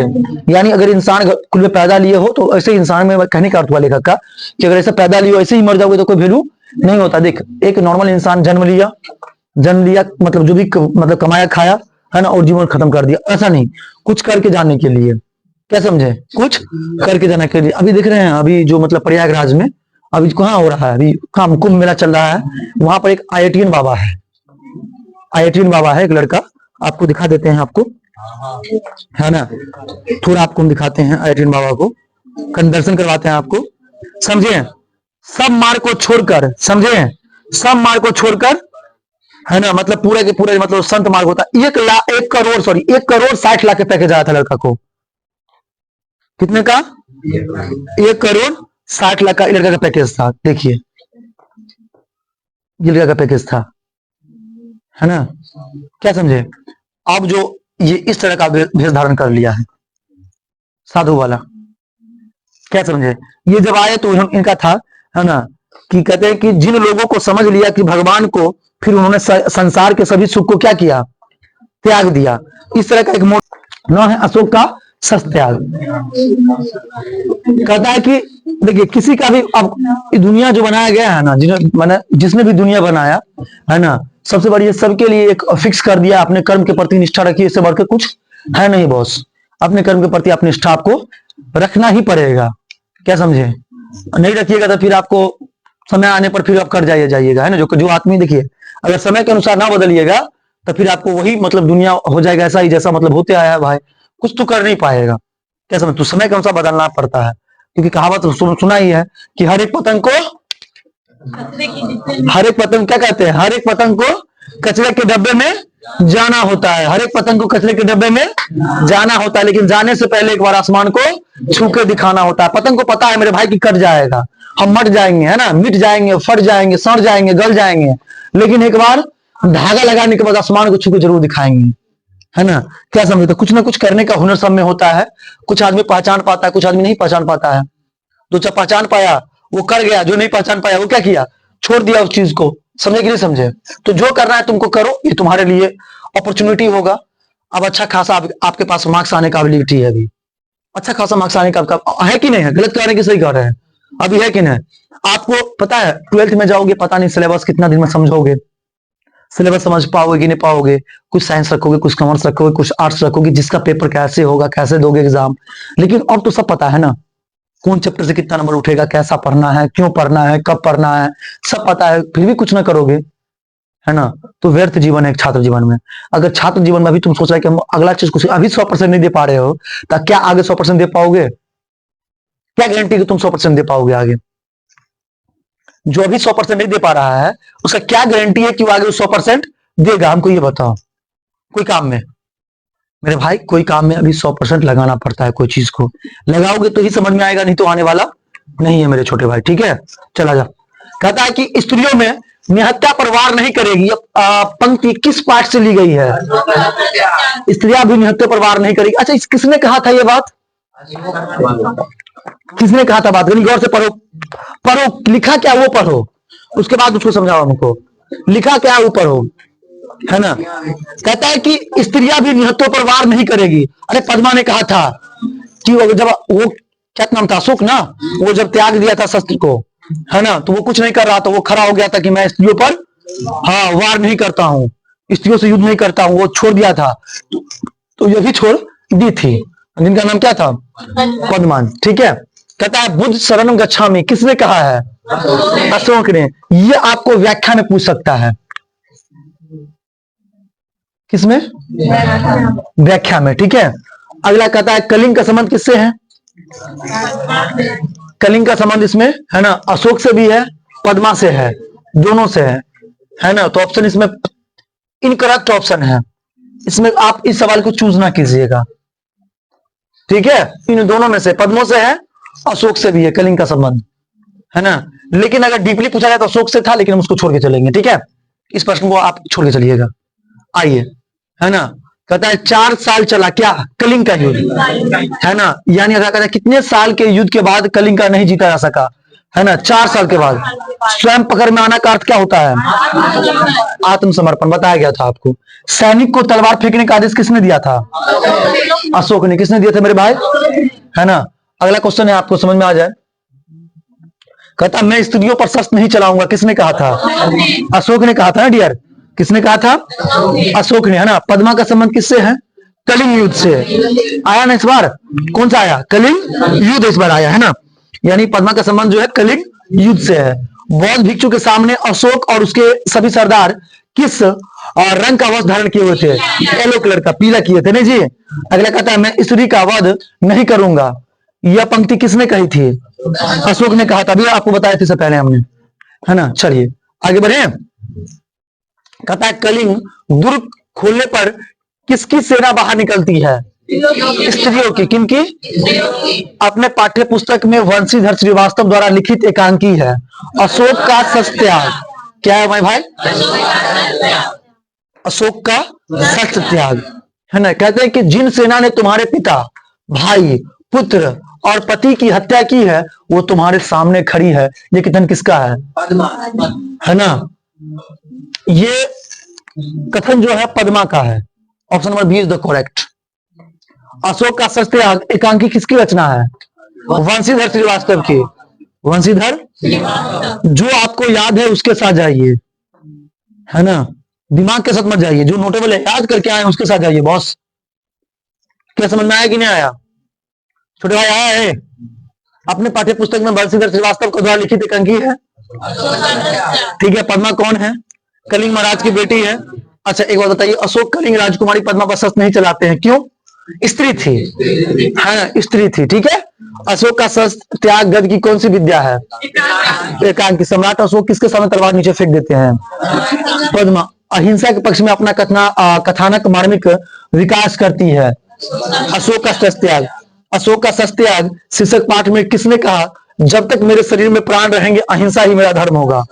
यानी अगर इंसान कुल में पैदा लिए हो तो ऐसे इंसान में, कहने का अर्थ हुआ लेखक का कि अगर ऐसे पैदा लिए हो ऐसे ही मर जाओगे तो कोई वैल्यू नहीं होता। देख, एक नॉर्मल इंसान जन्म लिया मतलब जो भी मतलब कमाया खाया, है ना, और जीवन खत्म कर दिया, ऐसा नहीं, कुछ करके जाने के लिए, क्या समझे, कुछ करके जाने के लिए। अभी देख रहे हैं, अभी जो मतलब प्रयागराज में अभी कहाँ हो रहा है, अभी कहाँ कुंभ मेला चल रहा है, वहां पर एक IITian बाबा है, IITian बाबा है एक लड़का, आपको दिखा देते हैं, आपको, है ना, थोड़ा आपको हम दिखाते हैं IITian बाबा को, दर्शन करवाते हैं आपको, समझे। सब मार्ग को छोड़कर, समझे, सब मार्ग को छोड़कर, है ना, मतलब पूरे के पूरे मतलब संत मार्ग होता है। 1 करोड़ 60 लाख के पैकेज आया था लड़का को, कितने का, 1 करोड़ 60 लाख का लड़का का पैकेज था, देखिए ये लड़का का पैकेज था, है ना, क्या समझे। अब जो ये इस तरह का भेष धारण कर लिया है साधु वाला, क्या समझे। ये जब आए तो इनका था, है ना, कि कहते हैं कि जिन लोगों को समझ लिया कि भगवान को, फिर उन्होंने संसार के सभी सुख को क्या किया, त्याग दिया। इस तरह का एक नाम है अशोक का सत्याग। कहता है कि देखिए किसी का भी, अब दुनिया जो बनाया गया है ना, जिसने भी दुनिया बनाया है ना, सबसे बड़ी सबके लिए एक फिक्स कर दिया, अपने कर्म के प्रति निष्ठा रखिए, इससे बढ़कर कुछ है नहीं बॉस। अपने कर्म के प्रति अपनी निष्ठा आपको रखना ही पड़ेगा, क्या समझे। नहीं रखिएगा तो फिर आपको समय आने पर फिर आप कर जाइएगा, है ना। जो आदमी देखिए, अगर समय के अनुसार ना बदलिएगा तो फिर आपको वही मतलब दुनिया हो जाएगा ऐसा ही जैसा मतलब होते आया है भाई, कुछ तो कर नहीं पाएगा, क्या समझ। तो समय के अनुसार बदलना पड़ता है, क्योंकि कहावत सुना ही है कि हर एक पतंग क्या कहते हैं, हर एक पतंग को कचरे के डब्बे में जाना होता है, हर एक पतंग को कचरे के डब्बे में जाना होता है, लेकिन जाने से पहले एक बार आसमान को छू के दिखाना होता है। पतंग को पता है मेरे भाई की कट जाएगा, हम मर जाएंगे, है ना, मिट जाएंगे, फट जाएंगे, सड़ जाएंगे, गल जाएंगे, लेकिन एक बार धागा लगाने के बाद आसमान को छू के जरूर दिखाएंगे, है ना, क्या समझे। तो कुछ ना कुछ करने का हुनर सब में होता है। कुछ आदमी पहचान पाता है, कुछ आदमी नहीं पहचान पाता है। जो जब पहचान पाया वो कर गया, जो नहीं पहचान पाया वो क्या किया, छोड़ दिया उस चीज को। समझे कि नहीं समझे। तो जो करना है तुमको करो, ये तुम्हारे लिए अपॉर्चुनिटी होगा। अब अच्छा खासा आपके पास मार्क्स आने का एबिलिटी है, अभी अच्छा खासा मार्क्स आने का है कि नहीं है, गलत कह रहे हैं कि सही कह रहे हैं, अभी है कि नहीं। आपको पता है 12th में जाओगे, पता नहीं सिलेबस कितना दिन में समझोगे, सिलेबस समझ पाओगे कि नहीं पाओगे। कुछ साइंस रखोगे, कुछ कॉमर्स रखोगे, कुछ आर्ट्स रखोगे, जिसका पेपर कैसे होगा, कैसे दोगे एग्जाम। लेकिन अब तो सब पता है ना, कौन चैप्टर से कितना नंबर उठेगा, कैसा पढ़ना है, क्यों पढ़ना है, कब पढ़ना है, सब पता है, फिर भी कुछ ना करोगे, है ना, तो व्यर्थ जीवन है एक छात्र जीवन में। अगर छात्र जीवन में भी तुम सोच रहे कि हम अगला चीज कुछ अभी 100% नहीं दे पा रहे हो, तो क्या आगे 100% दे पाओगे। क्या गारंटी कि तुम 100% दे पाओगे आगे। जो अभी 100% नहीं दे पा रहा है, उसका क्या गारंटी है कि वो आगे 100% देगा। हमको ये बताओ। कोई काम में मेरे भाई, कोई काम में अभी 100% लगाना पड़ता है। कोई चीज को लगाओगे तो ही समझ में आएगा, नहीं तो आने वाला नहीं है मेरे छोटे भाई, ठीक है। चला जा। कहता है कि स्त्रियों में निहत्या पर वार नहीं करेगी। पंक्ति किस पाठ से ली गई है। स्त्रियां भी निहत्या पर वार नहीं करेगी। अच्छा, किसने कहा था ये बात, किसने कहा था बात, गौर से पढ़ो, पढ़ो लिखा क्या वो पढ़ो, उसके बाद उसको समझाओ हमको, लिखा क्या वो पढ़ो, है ना। कहता है कि स्त्रियां भी निहत्तों पर वार नहीं करेगी। अरे पद्मा ने कहा था कि जब वो क्या नाम था, अशोक ना, वो जब त्याग दिया था शस्त्र को, है ना, तो वो कुछ नहीं कर रहा था, वो खड़ा हो गया था कि मैं स्त्रियों पर हाँ वार नहीं करता हूं, स्त्रियों से युद्ध नहीं करता हूं, वो छोड़ दिया था। तो ये भी छोड़ दी थी, जिनका नाम क्या था, पद्मान, ठीक है। कहता है बुद्ध शरणम गच्छामि, किसने कहा है, अशोक ने। ये आपको व्याख्या में पूछ सकता है, किसमें, व्याख्या में, ठीक है। अगला कहता है कलिंग का संबंध किससे है, कलिंग का संबंध इसमें है ना अशोक से भी है, पद्मा से है, दोनों से है ना। तो ऑप्शन इसमें इनकरेक्ट ऑप्शन है, इसमें आप इस सवाल को चूज ना कीजिएगा, ठीक है। इन दोनों में से, पद्मों से है, अशोक से भी है कलिंग का संबंध, है ना। लेकिन अगर डीपली पूछा जाए तो अशोक से था, लेकिन हम उसको छोड़ के चलेंगे, ठीक है। इस प्रश्न को आप छोड़ के चलिएगा। आइए, है ना। कहता है 4 साल चला क्या, कलिंग का युद्ध, है ना। यानी अगर कहता है कितने साल के युद्ध के बाद कलिंग का नहीं जीता जा सका, है ना, 4 साल के बाद। स्वयं पकड़ में आना का अर्थ क्या होता है, आत्मसमर्पण, बताया गया था आपको। सैनिक को तलवार फेंकने का आदेश किसने दिया था, अशोक ने। किसने दिया था मेरे भाई, है ना। अगला क्वेश्चन है, आपको समझ में आ जाए। कहता मैं स्त्रियों पर शस्त्र नहीं चलाऊंगा, किसने कहा था, अशोक ने कहा था ना डियर, किसने कहा था, अशोक ने, है ना। पद्मा का संबंध किससे है, कलिंग युद्ध से। आया ना इस बार, कौन सा आया, कलिंग युद्ध इस बार आया, है ना। यानी पद्मा का संबंध जो है कलिंग युद्ध से है। बौद्ध भिक्षु के सामने अशोक और उसके सभी सरदार किस रंग का वस्त्र धारण किए हुए थे, येलो कलर का, पीला किए थे, नहीं जी। अगला कहता है मैं स्त्री का वध नहीं करूंगा। यह पंक्ति किसने कही थी, अशोक ने कहा था, अभी आपको बताया था पहले हमने, है ना। चलिए आगे बढ़े। कहता है कलिंग दुर्ग खोलने पर किसकी सेना बाहर निकलती है, स्त्रियों की, किनकी? अपने पाठ्य पुस्तक में वंशीधर श्रीवास्तव द्वारा लिखित एकांकी है अशोक का सत्याग। क्या है भाई? अशोक का सत्याग, है ना। कहते हैं कि जिन सेना ने तुम्हारे पिता, भाई, पुत्र और पति की हत्या की है वो तुम्हारे सामने खड़ी है। ये कथन किसका है? है ना। ये कथन जो है पद्मा का है। Option number B is the correct. Ashok का सत्याग एकांकी किसकी रचना है? वंशीधर श्रीवास्तव की। वंशीधर, जो आपको याद है उसके साथ जाइए, है ना। दिमाग के साथ मत जाइए, जो नोटेबल है याद करके आए उसके साथ जाइए बॉस। क्या समझ में आया कि नहीं आया? छोटे भाई आया है? अपने पाठ्य पुस्तक में वंशीधर श्रीवास्तव को द्वारा लिखित एकांकी है। ठीक है। पद्मा कौन है? कलिंग महाराज की बेटी है। अच्छा एक बात बताइए, अशोक कलिंग राजकुमारी पद्मा पर शस्त्र नहीं चलाते हैं, क्यों? स्त्री थी, है, स्त्री थी। ठीक है। अशोक का शस्त्र त्याग गद की कौन सी विद्या है? एकांकी। सम्राट अशोक किसके सामने तलवार नीचे फेंक देते हैं? पद्मा। अहिंसा के पक्ष में अपना कथानक मार्मिक विकास करती है। अशोक का शस्त्र त्याग। अशोक का शस्त्र त्याग शीर्षक पाठ में किसने कहा जब तक मेरे शरीर में प्राण रहेंगे अहिंसा ही मेरा धर्म होगा?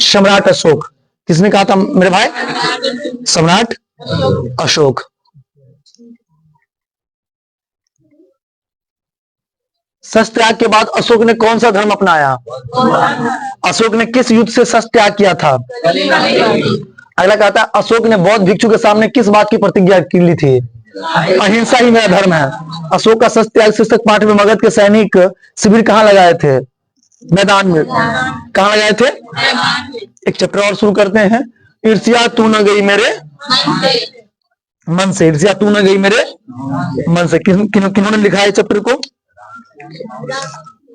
सम्राट अशोक। किसने कहा था मेरे भाई? सम्राट अशोक। शस्त्र त्याग के बाद अशोक ने कौन सा धर्म अपनाया? अशोक ने किस युद्ध से शस्त्र त्याग किया था? अगला कहता है अशोक ने बौद्ध भिक्षु के सामने किस बात की प्रतिज्ञा की ली थी? अहिंसा ही मेरा धर्म है। अशोक का शस्त्र त्याग शीर्षक पाठ में मगध के सैनिक शिविर कहाँ लगाए थे? मैदान में। कहाँ लगाए थे? एक चैप्टर और शुरू करते हैं। ईर्ष्या तू न गई मेरे मन से। ईर्ष्या तू न गई मेरे मन से। किन्होंने लिखा है चैप्टर को?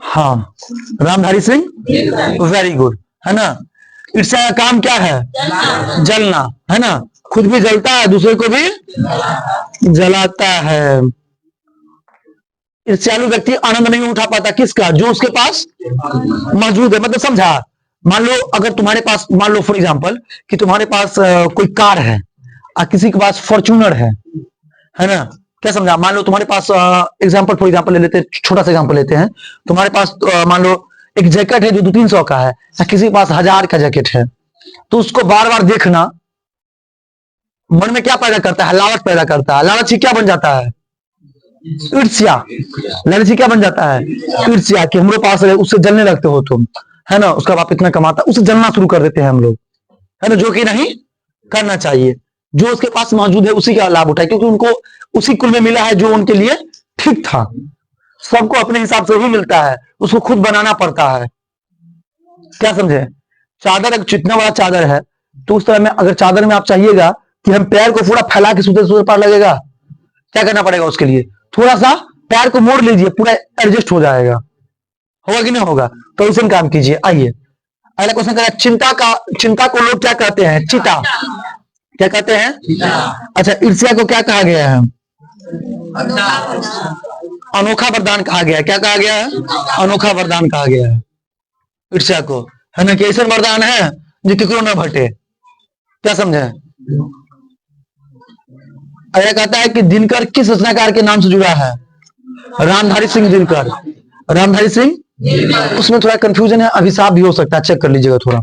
हाँ, रामधारी सिंह। वेरी गुड, है ना। ईर्ष्या का काम क्या है? जलना, है ना। खुद भी जलता है, दूसरे को भी जलाता है। ईर्ष्यालु व्यक्ति आनंद नहीं उठा पाता किसका? जो उसके पास मौजूद है। मतलब समझा? मान लो अगर तुम्हारे पास, मान लो फॉर एग्जांपल कि तुम्हारे पास कोई कार है और किसी के पास फॉर्च्यूनर है ना। क्या समझा? मान लो तुम्हारे पास एग्जांपल, फॉर एग्जांपल ले लेते हैं, छोटा सा एग्जांपल लेते हैं। तुम्हारे पास मान लो एक जैकेट है जो 200-300 का है और किसी के पास 1000 का जैकेट है, तो उसको बार बार देखना मन में क्या पैदा करता है? लालच पैदा करता है। लालच ही क्या बन जाता है? ईर्ष्या। लालच ही क्या बन जाता है? ईर्ष्या। कि हमारे पास है, उससे जलने लगते हो तुम, है ना। उसका बाप इतना कमाता है, उससे जलना शुरू कर देते हैं हम लोग, है ना। जो कि नहीं करना चाहिए। जो उसके पास मौजूद है उसी का लाभ उठाए, क्योंकि उनको उसी कुल में मिला है जो उनके लिए ठीक था। सबको अपने हिसाब से ही मिलता है, उसको खुद बनाना पड़ता है। क्या समझे? चादर अगर जितना बड़ा चादर है तो उस तरह में अगर चादर में आप चाहिएगा कि हम पैर को पूरा फैला के सूते पार लगेगा, क्या करना पड़ेगा उसके लिए? थोड़ा सा पैर को मोड़ लीजिए, पूरा एडजस्ट हो जाएगा। होगा कि नहीं होगा? तो ऐसे काम कीजिए। आइए अगला क्वेश्चन करें। चिंता को लोग क्या कहते हैं? चिता। क्या कहते हैं? अच्छा, ईर्ष्या को क्या कहा गया है? अनोखा वरदान कहा गया है। क्या कहा गया है? अनोखा वरदान कहा गया है ईर्ष्या को, है ना। कि ऐसा वरदान है जो किसी न भटे। क्या समझे? अगला कहता है कि दिनकर किस रचनाकार के नाम से जुड़ा है? रामधारी सिंह दिनकर। रामधारी सिंह। उसमें थोड़ा कंफ्यूजन है, अभिशाप भी हो सकता है, चेक कर लीजिएगा थोड़ा।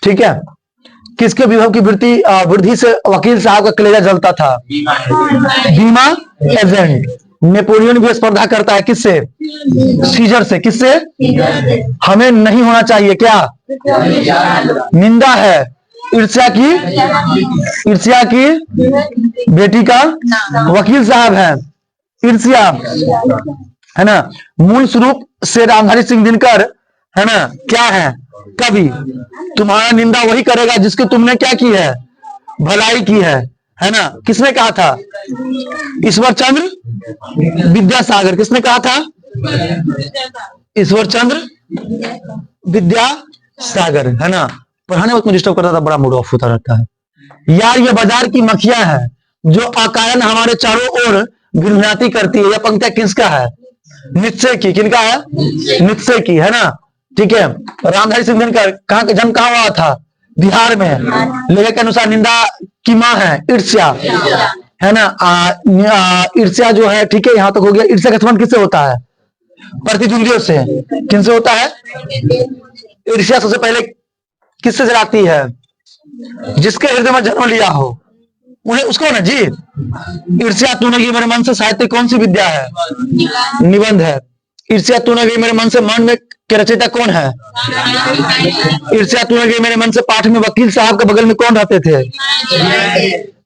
ठीक है। किसके विभव की वृद्धि से वकील साहब का कलेजा जलता था? बीमा एजेंट। नेपोलियन भी स्पर्धा करता है किससे? सीजर से। किससे? हमें नहीं होना चाहिए क्या? निंदा है। ईर्ष्या की बेटी का वकील साहब है ईर्ष्या, है ना। मूल स्वरूप से रामधारी सिंह दिनकर, है ना, क्या है? कवि। तुम्हारा निंदा वही करेगा जिसकी तुमने क्या की है? भलाई की है ना। किसने कहा था? ईश्वर चंद्र विद्यासागर। किसने कहा था? ईश्वर चंद्र विद्यासागर, है ना। पढ़ाने वक्त में डिस्टर्ब करता था, बड़ा मूड ऑफ होता रहता है यार। ये बाजार की मक्खियां है जो अकारण हमारे चारों ओर भिनभिनाती करती है। यह पंक्तियां किसका है? निश्चय की। किनका है? निश्चय की, है ना। ठीक है। रामधारी सिंह दिनकर कहाँ का जन्म कहाँ हुआ था? बिहार में। लेखक के अनुसार निंदा की मां है ईर्ष्या, है ना। ईर्ष्या जो है, ठीक है, यहां तक हो गया। ईर्ष्या का संबंध किससे होता है? प्रतिद्वंदियों से। किनसे होता है? ईर्ष्या सबसे पहले किससे जलाती है? जिसके हृदय में जन्म लिया हो उन्हें, उसको ना जी। ईर्ष्या तूने की मेरे मन से साहित्य कौन सी विद्या है? निबंध है। ईर्ष्या तूने की मेरे मन से मन में के रचयिता कौन है? ईर्ष्या तूने की मेरे मन से पाठ में वकील साहब के बगल में कौन रहते थे?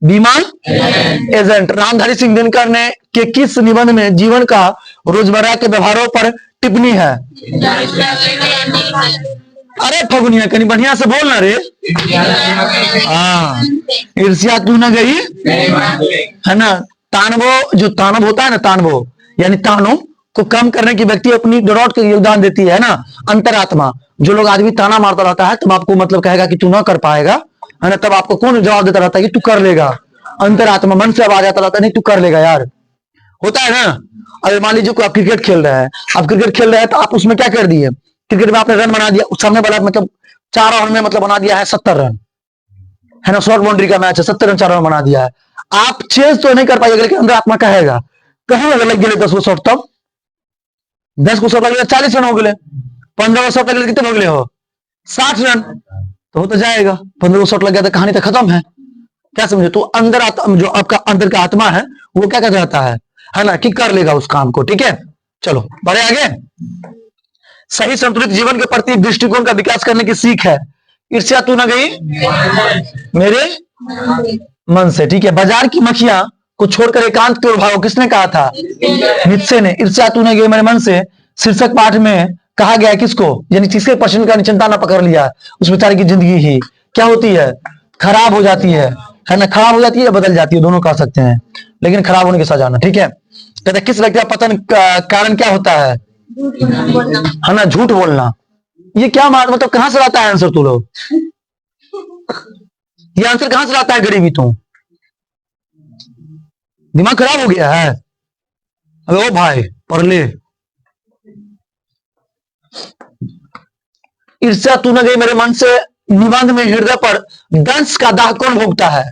बीमा एजेंट। रामधारी सिंह दिनकर ने के किस निबंध में जीवन का रोजमर्रा के व्यवहारों पर टिप्पणी है? अरे फगुनिया, कहीं बढ़िया से बोलना रे। हाँ, ईर्ष्या तू न गई, है ना। तानवो, जो तानव होता है ना, तानवो यानी तानों को कम करने की व्यक्ति अपनी डरोट का योगदान देती है ना। अंतरात्मा, जो लोग आदमी ताना मारता रहता है तब आपको मतलब कहेगा कि तू ना कर पाएगा, है ना, तब आपको कौन जवाब देता रहता है कि तू कर लेगा? अंतरात्मा, मन से आवाज आता रहता है, नहीं तू कर लेगा यार, होता है ना। अगर मान लीजिए आप क्रिकेट खेल रहे हैं, आप क्रिकेट खेल रहे हैं तो आप उसमें क्या कर दिए? क्रिकेट में आपने रन बना दिया, सामने वाला मतलब 4 ओवर में मतलब बना दिया है 70 रन, है ना। शॉर्ट बाउंड्री का मैच है, 70 रन 4 ओवर बना दिया है। आप चेज तो नहीं कर पाएंगे, लेकिन अंदर आत्मा कहेगा, कहीं अगर लग गए 10 को शॉट, तब 10 को शॉट लगे 40 रन हो गए, 15 को शॉट लगे कितने हो गए हो? 60 रन तो हो तो जाएगा। 15 को शॉट लग गया तो कहानी तो खत्म है। क्या समझे? तो अंदर जो आपका अंदर का आत्मा है वो क्या कर जाता है ना, कि कर लेगा उस काम को। ठीक है, चलो बढ़े आगे। सही संतुलित जीवन के प्रति दृष्टिकोण का विकास करने की सीख है। ईर्ष्या तू न गई मेरे मन से, ठीक है। बाजार की मक्खियां को छोड़कर एकांत की ओर भागो, किसने कहा था? नीत्शे ने। ईर्ष्या तू न गई मेरे मन से शीर्षक पाठ में कहा गया है किसको? यानी किसके प्रश्न का चिंता न पकड़ लिया, उस बेचारे की जिंदगी ही क्या होती है? खराब हो जाती है ना। खराब हो जाती है, बदल जाती है, दोनों कह सकते हैं, लेकिन खराब होने के सजाना। ठीक है, कहते किस व्यक्ति का पतन का कारण क्या होता है ना? झूठ बोलना। ये क्या मतलब कहां से लाता है आंसर तू लोग? ये आंसर कहां से लाता है गरीबी? तू दिमाग खराब हो गया है? अबे ओ भाई पढ़ ले। ईर्ष्या तू न गई मेरे मन से निबंध में हृदय पर दंश का दाह कौन भोगता है?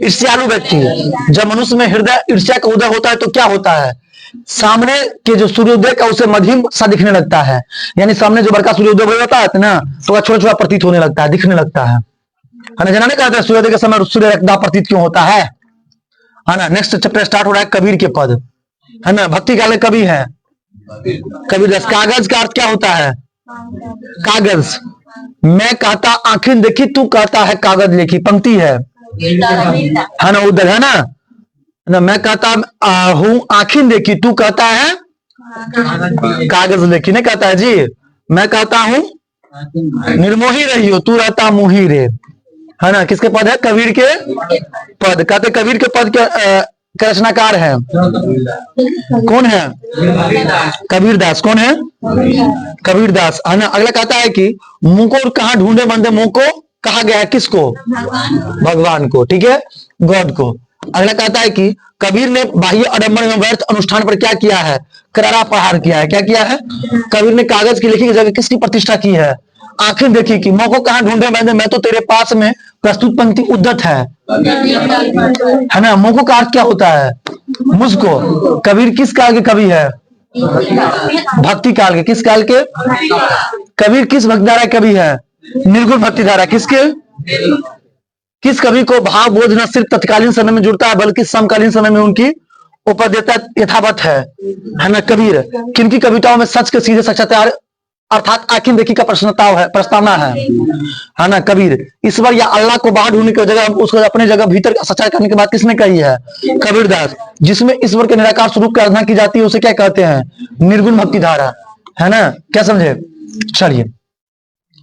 ईर्ष्यालु व्यक्ति। जब मनुष्य में हृदय ईर्ष्या का उदय होता है तो क्या होता है? सामने के जो सूर्योदय का उसे मध्यम सा दिखने लगता है, यानी सामने जो बड़का सूर्योदय हो जाता है ना तो छोटा छोटा प्रतीत होने लगता है, दिखने लगता है ना। जना नहीं कहते सूर्योदय के समय सूर्य रक्तदाह प्रतीत क्यों होता है ना। नेक्स्ट चैप्टर स्टार्ट हो रहा है कबीर के पद, है ना। भक्ति काल कवि है कबीर। कागज का अर्थ क्या होता है? कागज। मैं कहता आंखें देखी, तू कहता है कागज लिखी, पंक्ति है ना, उधर है ना। मैं कहता हूँ आंखें देखी, तू कहता है कागज लिखी, नहीं कहता है जी। मैं कहता हूँ निर्मोही रही हो, तू रहता मुही रे, है ना। किसके पद है? कबीर के पद। कहते कबीर के पद के रचनाकार है कौन है? कबीरदास। कौन है? कबीरदास, है ना। अगला कहता है कि मुंह को कहां ढूंढे बंदे, मुंह को कहा गया है किसको? भगवान को, ठीक है, गॉड को। अगला कहता है कि कबीर ने बाह्य आडंबर में व्यर्थ अनुष्ठान पर क्या किया है? करारा प्रहार किया है। क्या किया है? कबीर ने कागज की लिखी की जगह किसकी प्रतिष्ठा की है? आंखें देखी की। मुंह को कहां ढूंढे बंदे, मैं तो तेरे पास में प्रस्तुत पंक्ति उद्धत है ना। मुंह का अर्थ क्या होता है? मुझको। कबीर किस काल के कवि है? भक्ति काल के। किस काल के? कबीर किस भक्ति धारा कवि है? निर्गुण भक्ति धारा। किसके? किस कवि को भाव बोध न सिर्फ तत्कालीन समय में जुड़ता है बल्कि समकालीन समय में उनकी उपदेयता यथावत है ना। कबीर किनकी कविताओं में सच के सीधे साक्षात्कार अर्थात आंखें देखी का प्रस्तावना है ना। कबीर ईश्वर या अल्लाह को बाहर ढूंढने की जगह उसको अपने जगह भीतर सच्चाई करने की बात किसने कही है? कबीरदास। जिसमें ईश्वर के निराकार स्वरूप की आराधना की जाती है उसे क्या कहते हैं? निर्गुण भक्ति धारा, है ना। क्या समझे? चलिए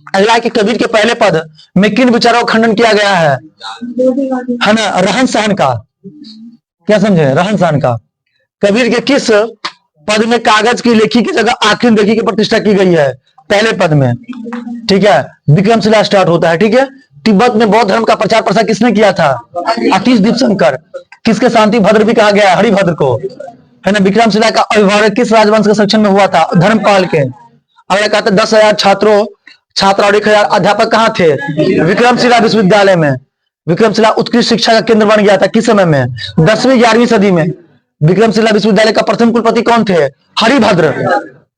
अगला कि कबीर के पहले पद में किन विचारों का खंडन किया गया है ना? रहन सहन का। क्या समझे? रहन सहन का। कबीर के किस पद में कागज की लेखी की जगह आंखें देखी की प्रतिष्ठा की गई है? पहले पद में, ठीक है। विक्रमशिला स्टार्ट होता है, ठीक है। तिब्बत में बौद्ध धर्म का प्रचार प्रसार किसने किया था? अतीश दीपशंकर। किसके शांति भद्र भी कहा गया है? हरिभद्र को, है ना। विक्रमशिला का अभिभावक किस राजवंश के सेक्शन में हुआ था? धर्मपाल के। अगला कहते 10,000 छात्र और 1,000 अध्यापक कहाँ थे? विक्रमशिला विश्वविद्यालय में, विक्रमशिला उत्कृष्ट शिक्षा का केंद्र बन गया था किस समय में? 10वीं 11वीं सदी में। विक्रमशिला विश्वविद्यालय का प्रथम कुलपति कौन थे? हरिभद्र।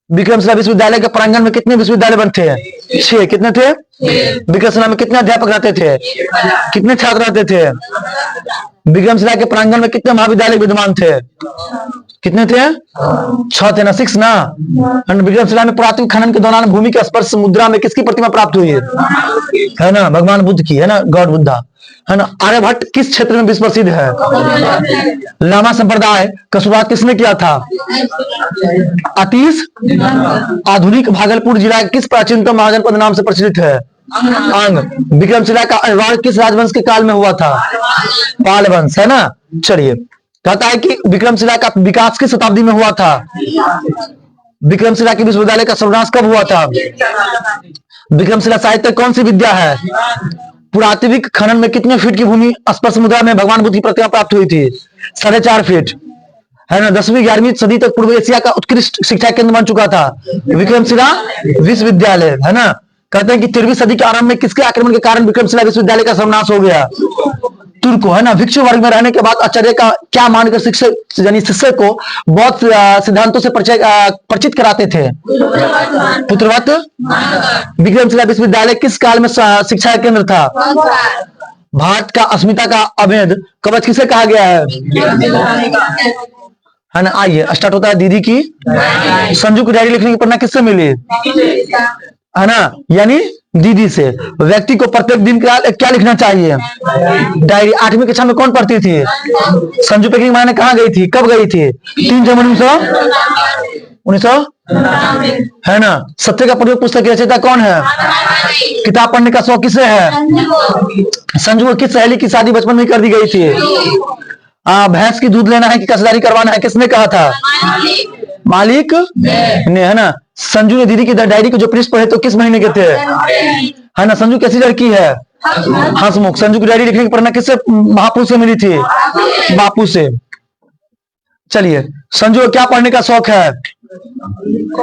विक्रमशिला विश्वविद्यालय के प्रांगण में कितने विश्वविद्यालय बनते हैं? 6। कितने थे? विक्रमशिला में कितने अध्यापक रहते थे? कितने छात्र रहते थे? विक्रमशिला के प्रांगण में कितने महाविद्यालय विद्यमान थे? कितने थे? 6 थे ना, 6 ना। विक्रमशिला में पुरातत्व खनन के दौरान भूमि के स्पर्श मुद्रा में किसकी प्रतिमा प्राप्त हुई है ना? भगवान बुद्ध की, है ना, गॉड बुद्धा, है ना। आर्यभट्ट किस क्षेत्र में विश्व प्रसिद्ध है? लामा संप्रदाय का शुरुआत किसने किया था? अतीश। आधुनिक भागलपुर जिला किस प्राचीनतम महाजनपद नाम से प्रचलित है? अंग। विक्रमशिला का निर्माण किस राजवंश के काल में हुआ था? पाल वंश, है ना। चलिए, कहता है कि विक्रमशिला का विकास किस शताब्दी में हुआ था? विक्रमशिला के विश्वविद्यालय का सर्वनाश कब हुआ था? विक्रमशिला साहित्य कौन सी विद्या है? पुरातात्विक खनन में कितने फीट की भूमि स्पर्श मुद्रा में भगवान बुद्ध की प्रतिमा प्राप्त हुई थी? 4.5 फीट, है ना। 10वीं 11वीं सदी तक पूर्व एशिया का उत्कृष्ट शिक्षा केंद्र बन चुका था विक्रमशिला विश्वविद्यालय, है ना। कहते हैं कि 13वीं सदी के आरंभ में किसके आक्रमण के कारण विक्रमशिला विश्वविद्यालय का सर्वनाश हो गया? तुर्को, है ना। भिक्षु वर्ग में रहने के बाद आचार्य का क्या मानकर शिक्षक यानी शिष्य को बहुत सिद्धांतों से परिचित कराते थे? पुत्रवत। विक्रमशिला विश्वविद्यालय किस काल में शिक्षा केंद्र था? भारत का अस्मिता का अभेद कवच किसे कहा गया है ना। आइए स्टार्ट होता है दीदी की। संजू की डायरी लिखने की प्रेरणा किससे मिली? है ना, यानी दीदी से। व्यक्ति को प्रत्येक दिन क्या लिखना चाहिए? डायरी। 8वीं कक्षा में कौन पढ़ती थी? संजू पेकिंग माने कहाँ गई थी, कब गई थी? 3 जनवरी 1900, है ना। सत्य का प्रयोग पुस्तक की रचयिता कौन है? किताब पढ़ने का शौक किसे है? संजू को किस सहेली की शादी बचपन में कर दी गई थी? भैंस की दूध लेना है कि कसदारी करवाना है, किसने कहा था? मालिक ने, है ना। संजू ने दीदी की डायरी के जो पृष्ठ पढ़े तो किस महीने के थे? है ना। संजू कैसी लड़की है? हंसमुख। संजू की डायरी लिखने की प्रेरणा किससे महापुरुष से मिली थी? बापू से। चलिए, संजू को क्या पढ़ने का शौक है?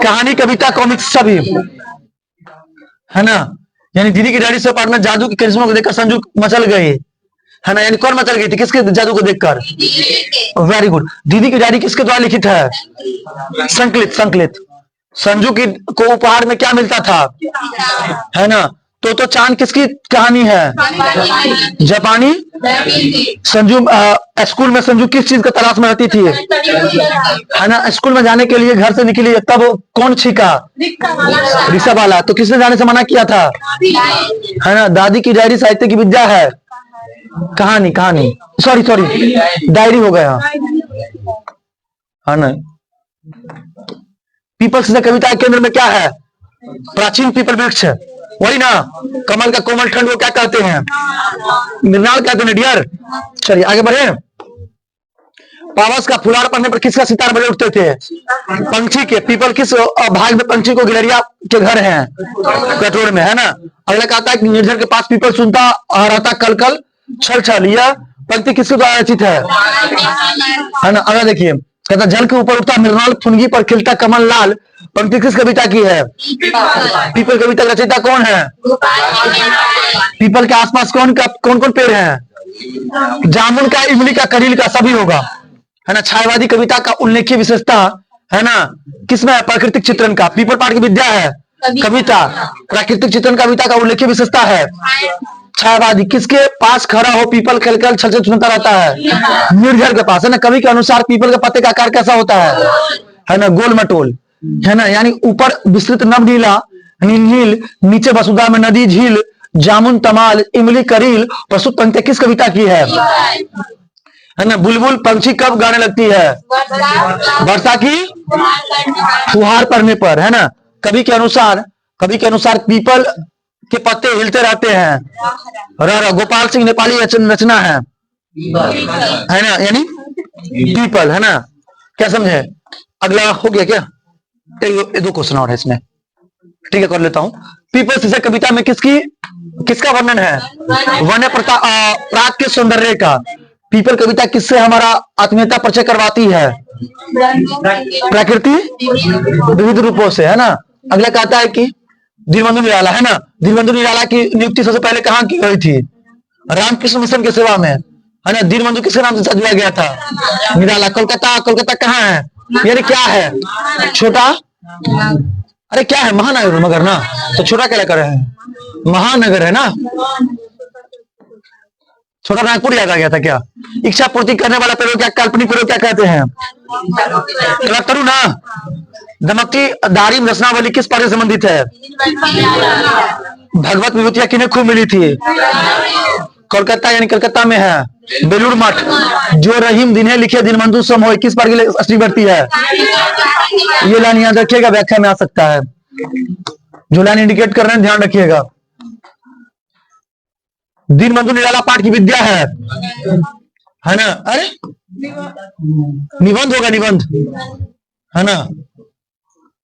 कहानी, कविता, कॉमिक्स सभी, है ना। यानी दीदी की डायरी से पढ़ना जादू की करिश्मा को देखकर संजू मचल गई, है ना। यानी कौन मचल गई थी? किसके जादू को देखकर? Very good. दीदी की डायरी किसके द्वारा लिखित है? संकलित। संकलित। संजू की को उपहार में क्या मिलता था? है ना। तो चांद किसकी कहानी है? जापानी। संजू स्कूल में संजू किस चीज का तलाश में रहती थी? है ना। स्कूल में जाने के लिए घर से निकली तब कौन छीका? रिक्शा वाला। तो किसने जाने से मना किया था? है ना। दादी की डायरी साहित्य की विद्या है? कहानी। कहानी, सॉरी डायरी हो गया, है ना। पीपल से कविता के केंद्र में क्या है? प्राचीन पीपल वृक्ष, वही ना। कमल का कोमल ठंड वो क्या कहते हैं? मृणाल कहते हैं, डियर। चलिए आगे बढ़े। पावस का फुलार पड़ने पर किसका सितार बजे उठते थे? पंछी के। पीपल किस भाग में पंछी को गिलहरिया के घर हैं? कटोर में, है ना। अगला कहता है कि निर्जर के पास पीपल सुनता रहता कल कल छल छल। यह पंक्ति किसके द्वारा रचित है ना। अगला देखिए, कहता जल के ऊपर उठता मृणाल, फुनगी पर खिलता कमल लाल। पंक्ति किस कविता की है? पीपल कविता का रचयिता कौन है? पीपल के आसपास कौन कौन पेड़ है? जामुन का, इमली का, करील का, सभी होगा, है ना। छायावादी कविता का उल्लेखीय विशेषता, है ना, किसमें? प्राकृतिक चित्रण का। पीपल पाठ की विद्या है? कविता। प्राकृतिक चित्रण कविता का उल्लेखीय विशेषता है छायावादी। किसके पास खड़ा हो पीपल खिलखिल छल छल सुनता रहता है? निर्जर के पास, है ना। कवि के अनुसार पीपल के पत्ते का आकार कैसा होता है ना? गोल मटोल, है ना। यानी ऊपर विस्तृत नभ नीला नील, नीचे वसुधा में नदी झील, जामुन तमाल, इमली करील। प्रस्तुत पंक्ति किस कविता की है ना। बुलबुल पंछी कब गाने लगती है? वर्षा की फुहार पड़ने पर, है ना। कवि के अनुसार पीपल के पत्ते हिलते रहते हैं। गोपाल सिंह नेपाली रचना है ना, यानी पीपल, है ना। क्या समझे? अगला हो गया क्या? 2 क्वेश्चन और है इसमें, ठीक है, कर लेता हूं। पीपल से कविता में किसका वर्णन है? वन्य प्रात के सौंदर्य का। पीपल कविता किससे हमारा आत्मीयता परिचय करवाती है? प्रकृति विविध रूपों से, है ना। अगला कहता है कि दीनबंधु निराला, है ना। दीनबंधु निराला की नियुक्ति सबसे पहले कहाँ की गई थी? रामकृष्ण मिशन की सेवा में, है ना। दीनबंधु किसके नाम से जुड़ा गया था? निराला। कोलकाता, कोलकाता कहाँ है? यानी क्या है? छोटा, अरे क्या है? महानगर मगर ना, तो छोटा क्या कर रहे हैं? महानगर है ना। छोटा नागपुर याद आ गया था क्या? इच्छा पूर्ति करने वाला पेड़ों क्या, काल्पनिक पेड़ों क्या कहते हैं? करू ना। दमकती दारिम रचनावली किस पाठ से संबंधित है? भगवत विभूतियां किन्हें खूब मिली थी? कोलकाता यानी कलकत्ता में है बेलूर मठ। जो रहीम दिन्हे लिखे दीनबंधु समोय किस पाठ के लिए असली बढ़ती है? ये लाइन याद रखिएगा, व्याख्या में आ सकता है। जो लाइन इंडिकेट कर रहे हैं ध्यान रखिएगा। दीनबंधु निराला पाठ की विद्या है ना। अरे निबंध होगा, निबंध है ना।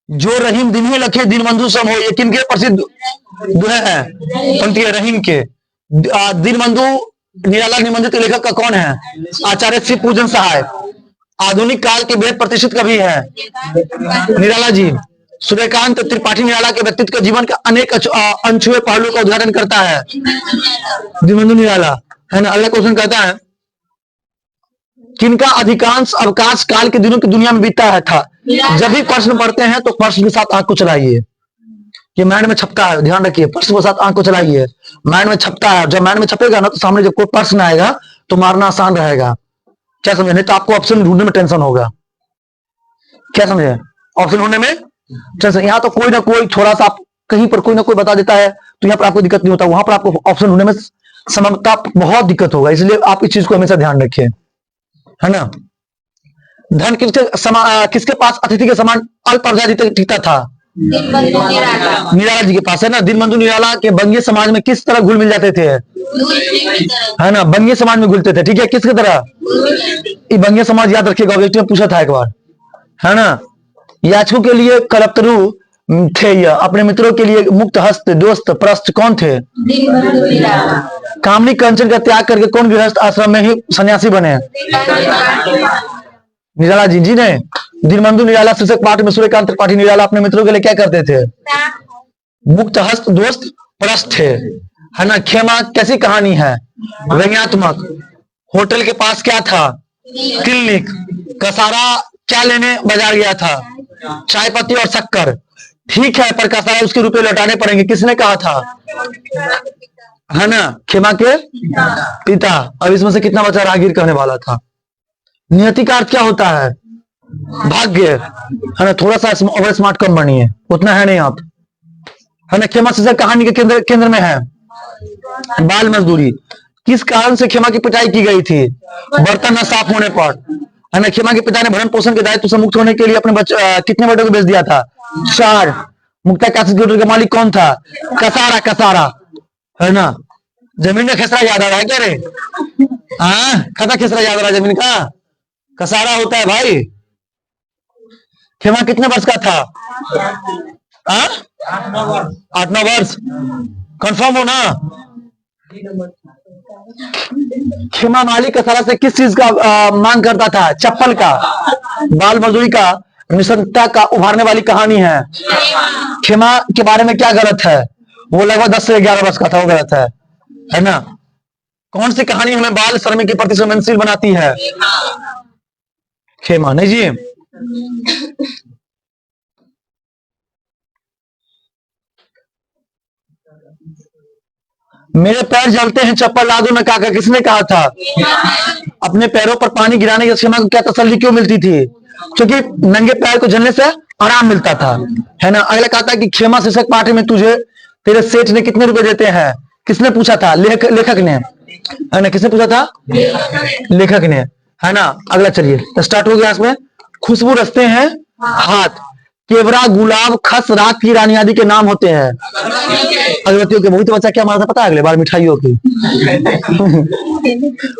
जो रहीम दिन्हे लिखे दीनबंधु समोय, ये किनके प्रसिद्ध दोहे हैं? पंक्ति है रहीम के। दीनबंधु निराला निबंधित लेखक का कौन है? आचार्य श्री पूजन सहाय। आधुनिक काल के बेहद प्रतिष्ठित कवि है निराला जी। सूर्यकांत त्रिपाठी निराला के व्यक्तित्व के जीवन के अनेक अनछुए पहलू का उद्घाटन करता है दीनबंधु निराला, है ना। अगला क्वेश्चन कहता है किनका अधिकांश अवकाश काल के दिनों की दुनिया में बीता है था? जब भी प्रश्न पढ़ते हैं तो प्रश्न के साथ आंख को चलाइए, ये माइंड में छपता है, ध्यान रखिए। प्रश्न के साथ आंख को चलाइए, माइंड में छपता है। जब माइंड में छपेगा ना तो सामने जब कोई प्रश्न आएगा तो मारना आसान रहेगा। क्या समझे? नहीं तो आपको ऑप्शन ढूंढने में टेंशन होगा। क्या समझे? ऑप्शन ढूंढने में टेंशन। यहाँ तो कोई ना कोई थोड़ा सा कहीं पर कोई ना कोई बता देता है तो यहाँ पर आपको दिक्कत नहीं होता, वहां पर आपको ऑप्शन ढूंढने में समझता बहुत दिक्कत होगा। इसलिए आप इस चीज को हमेशा ध्यान रखिए, है ना। धन किसके पास अतिथि के समान अल्प अवधि टिकता था? निराला जी के पास, है ना। दीनबंधु निराला के बंगी समाज में किस तरह घुल मिल जाते थे? है ना, बंगी समाज में घुलते थे। ठीक है, किसकी तरह? ये बंगी समाज याद रखिएगा, ऑब्जेक्टिव में पूछा था एक बार, है ना। याचकों के लिए कल्पतरु थे यह, अपने मित्रों के लिए मुक्त हस्त दोस्त प्रस्थ कौन थे? कामनी कंचन का त्याग करके कौन गृहस्थ आश्रम में ही सन्यासी बने? निराला जी जी ने। दीनबंधु निराला शीर्षक पाठ में सूर्यकांत त्रिपाठी निराला अपने मित्रों के लिए क्या करते थे? मुक्त हस्त दोस्त प्रस्थ थे, है ना। खेमा कैसी कहानी है? व्यंग्यात्मक। होटल के पास क्या था? क्लिनिक। कसारा क्या लेने बाजार गया था? चाय पत्ती और शक्कर। ठीक है, पर कसारा उसके रुपए लौटाने पड़ेंगे, किसने कहा था? है ना, खेमा के पिता। अब इसमें से कितना बचा? राहगीर कहने वाला था। नियति का अर्थ क्या होता है? भाग्य, है ना। थोड़ा सा ओवर स्मार्ट कम बनिए, उतना है नहीं आप, है ना। खेमा शीर्षक कहानी के केंद्र में है बाल मजदूरी। किस कारण से खेमा की पिटाई की गई थी? बर्तन न साफ होने पर, है ना। खेमा के पिता ने भरण पोषण के दायित्व से मुक्त होने के लिए अपने कितने बेटों को बेच दिया था? 4। मुक्ता काशी का मालिक कौन था? कसारा, कसारा, है ना। जमीन का खेसरा याद आ रहा है क्या रे? खाता खेसरा याद आ रहा है जमीन का? कसारा होता है भाई। खेमा कितने वर्ष का था? 8-9 वर्ष। कंफर्म हो ना? खेमा मालिक कसारा से किस चीज का मांग करता था? चप्पल का। बाल मजदूरी का निसंता का उभारने वाली कहानी है। खेमा के बारे में क्या गलत है? वो लगभग 10 से 11 वर्ष का था, वो गलत है ना। कौन सी कहानी हमें बाल श्रमिक के प्रति संवेदनशील बनाती है? खेमा। नहीं जी। मेरे पैर जलते हैं चप्पल ला दो न काका, किसने कहा था? अपने पैरों पर पानी गिराने की खेमा को क्या तसल्ली क्यों मिलती थी? क्योंकि नंगे पैर को जलने से आराम मिलता था, है ना। अगला कहता है कि खेमा शीर्षक पाठ में तुझे तेरे सेठ ने कितने रुपए देते हैं? किसने पूछा था? लेखक ने, है ना। किसने पूछा था? लेखक ने, है ना। अगला चलिए स्टार्ट हो गया। इसमें खुशबू रचते हैं हाथ। केवड़ा, गुलाब, खस, रात की रानी आदि के नाम होते हैं अगरबत्तियों के। बहुत बच्चा क्या मारा था पता है? अगले बार मिठाइयों की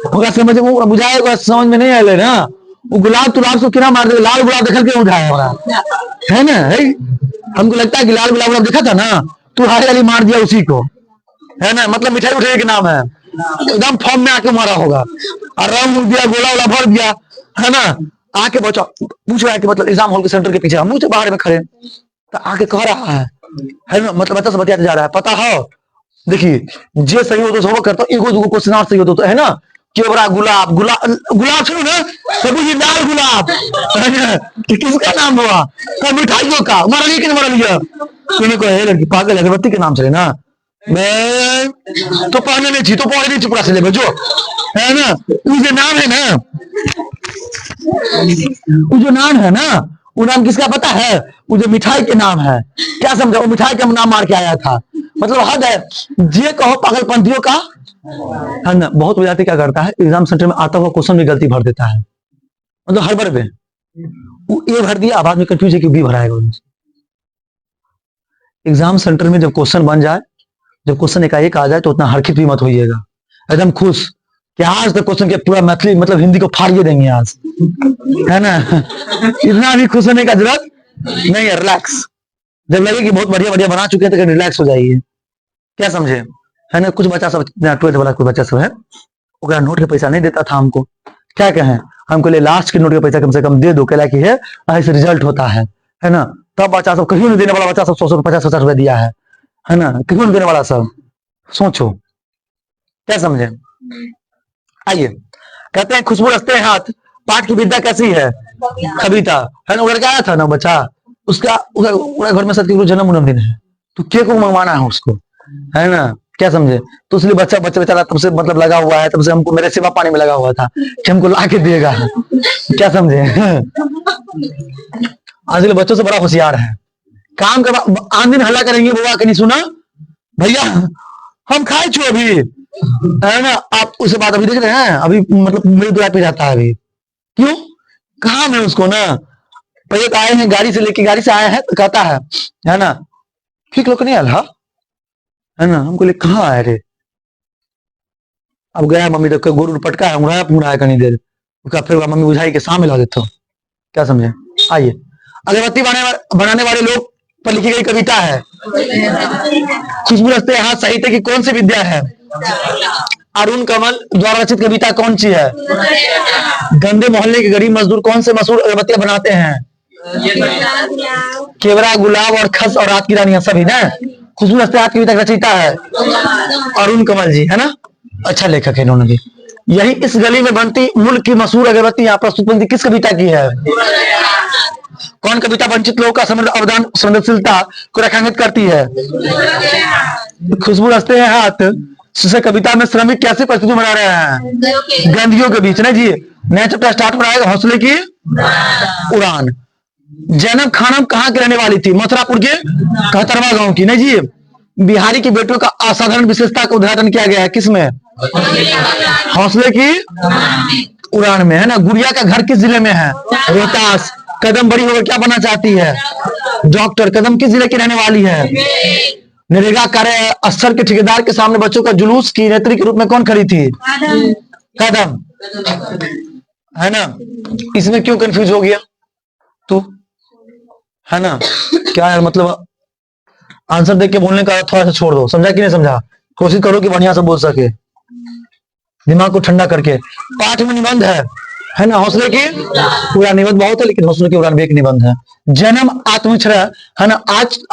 होगा, समझ बुझाएगा, समझ में नहीं आए ना। वो गुलाब तुलाब को किना मार दे, लाल गुलाब देख के उठाया हमारा, है ना। हमको लगता है कि लाल गुलाब देखा था ना, तू हारे वाली मार दिया उसी को, है ना। मतलब मिठाई उठाई के नाम है, एकदम फॉर्म में आके मारा होगा और रंग दिया, गोला वोला भर दिया, है ना। आके बचा पूछ रहा है कि मतलब एग्जाम हॉल के सेंटर के पीछे हम मुझे बाहर में खड़े तो आके कह रहा है ना। मतलब बच्चा से बतियाते जा रहा है, पता हो देखिए, जे सही हो तो सब करता हूँ, एगो दूगो क्वेश्चन और सही हो तो है ना। केवड़ा गुलाब, गुलाब गुलाब सुनो ना, प्रभु जी लाल गुलाब है ना, तो किसका नाम हुआ? तो मिठाइयों का। मर गई कि नहीं मर गया? तूने कहा है लड़की पागल, अगरबत्ती के नाम चले ना। मैं तो पढ़ने नहीं थी, तो पढ़ नहीं चुप से ले जो है ना। वो जो नाम है ना, वो जो नाम है ना, वो नाम किसका पता है? वो जो मिठाई के नाम है। क्या समझा? वो मिठाई का नाम मार के आया था। मतलब हद है, जे कहो पागलपंथियों का है ना। बहुत विद्यार्थी क्या करता है, एग्जाम सेंटर में आता हुआ क्वेश्चन में गलती भर देता है, मतलब हर बार में वो ए भर दिया, बाद में कंफ्यूज है कि बी भराएगा। एग्जाम सेंटर में जब क्वेश्चन बन जाए, जब क्वेश्चन एकाएक आ जाए, तो उतना हरकत भी मत होइएगा, एकदम खुश कि आज तक क्वेश्चन के पूरा मैथिली मतलब हिंदी को फाड़िए देंगे आज, है ना। इतना भी खुश होने का जरूरत नहीं है, रिलैक्स। जब लगे कि बहुत बढ़िया बढ़िया बना चुके हैं तो रिलैक्स हो जाइए। क्या समझे, है ना। कुछ बच्चा सब 12th वाला कुछ बच्चा सब है, वो नोट का पैसा नहीं देता था हमको। क्या कहें, हमको ले लास्ट के नोट का पैसा कम से कम दे दो, कहला कि है ऐसे रिजल्ट होता है ना। तब बच्चा सब कहीं नहीं देने वाला, बच्चा सब 100 50 रुपया दिया है ना, कहीं नहीं देने वाला सब। सोचो, क्या समझे। आइए, कहते हैं खुशबू रखते हैं हाथ, पाठ की विद्या कैसी है? कविता है ना। उधर आया था ना बच्चा, उसका घर में सत्य जन्मदिन है, तो केक को मंगवाना है उसको, है ना। क्या समझे, तो इसलिए बच्चा बेचारा तब से मतलब लगा हुआ है, तब से हमको मेरे सेवा पानी में लगा हुआ था कि हमको ला के देगा। क्या समझे। आजकल बच्चों से बड़ा होशियार है, काम कर आठ दिन हल्ला करेंगे, बुआ के नहीं सुना भैया हम खाए छो अभी, है ना। आप उससे बात अभी देख रहे हैं, अभी मतलब मेरे द्वार पे जाता है अभी, क्यों काम है उसको ना। पहले तो आए हैं गाड़ी से लेके, गाड़ी से आए हैं तो कहता है ना, ठीक लोग नहीं आया है ना। हमको ले कहाँ आए रे, अब गया मम्मी तो गोरू पटका है, उड़ाया पुड़ाया कहीं देर, उसका फिर मम्मी बुझाई के सामने ला देता हूँ। क्या समझे। आइए, अगरबत्ती बनाने वाले लोग पर लिखी गई कविता है। खुशबू रखते हैं हाथ साहित्य की कौन सी विद्या है? अरुण कमल द्वारा रचित कविता कौन सी है? गंदे मोहल्ले के गरीब मजदूर कौन से मशहूर अगरबत्तियां बनाते हैं? केवड़ा, गुलाब और खस और रात की रानियां सभी ना। खुशबू रखते हाथ कविता रचयिता है अरुण कमल जी, है ना। अच्छा लेखक है इन्होंने भी। यही इस गली में बनती मुल्क की मशहूर अगरबत्ती यहाँ प्रस्तुत बनती किस कविता की है? कौन कविता वंचित लोगों का समृद्ध अवदान संवेदनशीलता को रेखांकित करती है? खुशबू रखते हैं हाथ से कविता में श्रमिक कैसी परिस्थिति बना रहे हैं? गंदगियों के बीच ना जी। नया चैप्टर स्टार्ट हो रहा है, हौसले की उड़ान। जैनब खानम कहाँ की रहने वाली थी? मथुरापुर के कहतरवा गांव की ना जी। बिहारी की बेटियों का असाधारण विशेषता का उद्घाटन किया गया है किसमें? हौसले की उड़ान में, है ना। गुड़िया का घर किस जिले में है? रोहतास। कदम बड़ी होकर क्या बनना चाहती है? डॉक्टर। कदम किस जिले की रहने वाली है? नरेगा कार्य स्थल के ठेकेदार के सामने बच्चों का जुलूस की नेत्री के रूप में कौन खड़ी थी? कदम, है ना। इसमें क्यों कंफ्यूज हो गया तू, है ना। क्या है मतलब, आंसर देख के बोलने का थोड़ा सा छोड़ दो, समझा कि नहीं समझा। कोशिश करो कि बढ़िया से बोल सके, दिमाग को ठंडा करके। पाठ में निबंध है ना। हौसले की पूरा निबंध बहुत है, लेकिन हौसले की उड़ान भी एक निबंध है। जन्म आत्मक्षर, है ना।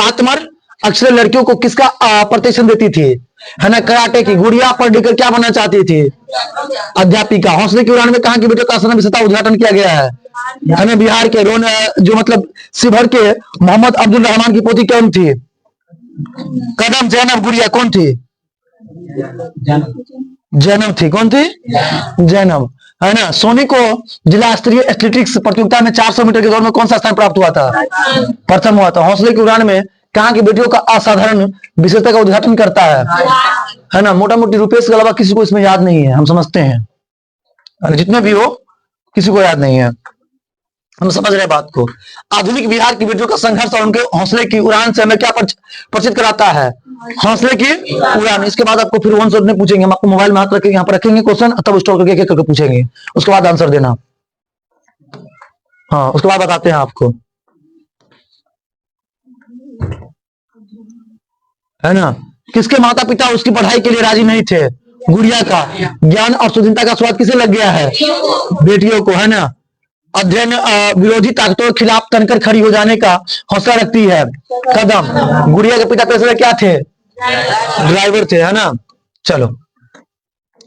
आत्मर अक्षर लड़कियों को किसका प्रतिष्ठा देती थी? है ना। कराटे की। गुड़िया पढ़ लिखकर क्या बनना चाहती थी? अध्यापिका। हौसले की उड़ान में कहाँ की बेटियों का आसन विशेषता उद्घाटन किया गया है ना। बिहार के जो मतलब शिवहर के मोहम्मद अब्दुल रहमान की पोती कौन थी? कदम। जैनब। गुड़िया कौन थी? जैनब थी। कौन थी? जैनब, है ना। सोनी को जिला स्तरीय एथलेटिक्स प्रतियोगिता में 400 मीटर के दौड़ में कौन सा स्थान प्राप्त हुआ था? प्रथम हुआ था। हौसले की उड़ान में कहाँ की बेटियों का असाधारण विशेषता का उद्घाटन करता है ना। मोटा मोटी रुपेश के अलावा किसी को इसमें याद नहीं है, हम समझते हैं, जितने भी हो किसी को याद नहीं है, हम समझ रहे बात को। आधुनिक बिहार की बेटियों का संघर्ष और उनके हौसले की उड़ान से हमें क्या परिचित कराता है? हौसले की उड़ान। इसके बाद आपको फिर वन शॉट में पूछेंगे, हम आपको मोबाइल में हाथ रखेंगे, यहाँ पर रखेंगे क्वेश्चन, तब स्टोर करके एक करके पूछेंगे, उसके बाद आंसर देना। हाँ, उसके बाद बताते हैं आपको, है ना। किसके माता पिता उसकी पढ़ाई के लिए राजी नहीं थे? गुड़िया का। ज्ञान और सुचिंता का स्वाद किसे लग गया है? बेटियों को, है ना। अध्ययन विरोधी ताकतों के खिलाफ तनकर खड़ी हो जाने का हौसला रखती है। कदम। गुड़िया के पिता पेशे क्या थे? ड्राइवर थे, है ना। चलो,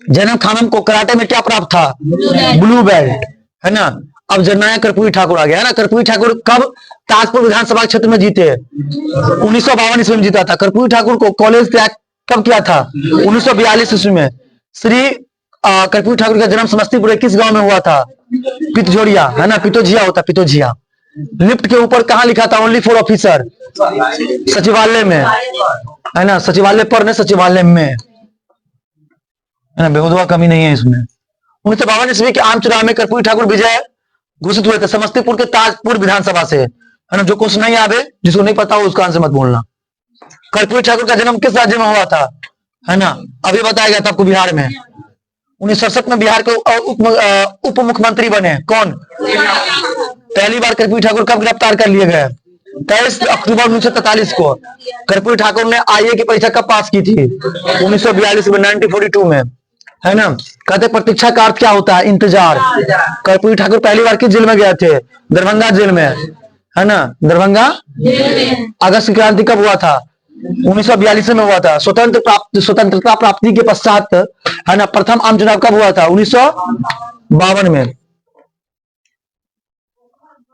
जन्म खानम को कराटे में क्या प्राप्त था? ब्लू बेल्ट, है ना। अब जननायक कर्पूरी ठाकुर आ गया, है ना। कर्पूरी ठाकुर कब ताजपुर विधानसभा क्षेत्र में जीते? 1952 ईस्वी में जीता था। कर्पूरी ठाकुर को कॉलेज त्याग कब किया था? 1942 ईस्वी में। श्री कर्पूरी ठाकुर का जन्म समस्तीपुर के किस गांव में हुआ था? पितझोरिया, है ना। पितोजिया होता, पितोजिया। लिफ्ट के ऊपर कहां लिखा था? Only for officer? सचिवालय में, है ना। सचिवालय पर नहीं, सचिवालय में, है ना। बेहुदवा कमी नहीं है इसमें। 1952 ईस्वी के आम चुनाव में कर्पूरी ठाकुर विजय घोषित हुए थे समस्तीपुर के ताजपुर विधानसभा से, है ना। जो क्वेश्चन नहीं आवे, जिसको नहीं पता हो उसका आंसर मत बोलना। कर्पूरी ठाकुर का जन्म किस राज्य में हुआ था? है ना, अभी बताया गया था आपको, बिहार में। 1967 में बिहार के उप मुख्यमंत्री बने, कौन? पहली बार कर्पूरी ठाकुर कब गिरफ्तार कर लिए गए? 23 अक्टूबर 1943 को। कर्पूरी ठाकुर ने आईए की परीक्षा कब पास की थी? 1942 में, 1942 में, है ना। कहते प्रतीक्षा का अर्थ क्या होता है? इंतजार। कर्पूरी ठाकुर पहली बार किस जेल में गए थे? दरभंगा जेल में, है ना। दरभंगा। अगस्त क्रांति कब हुआ था? 1942 में हुआ था। स्वतंत्रता प्राप्ति के पश्चात, है ना, प्रथम आम चुनाव कब हुआ था? 1952 में।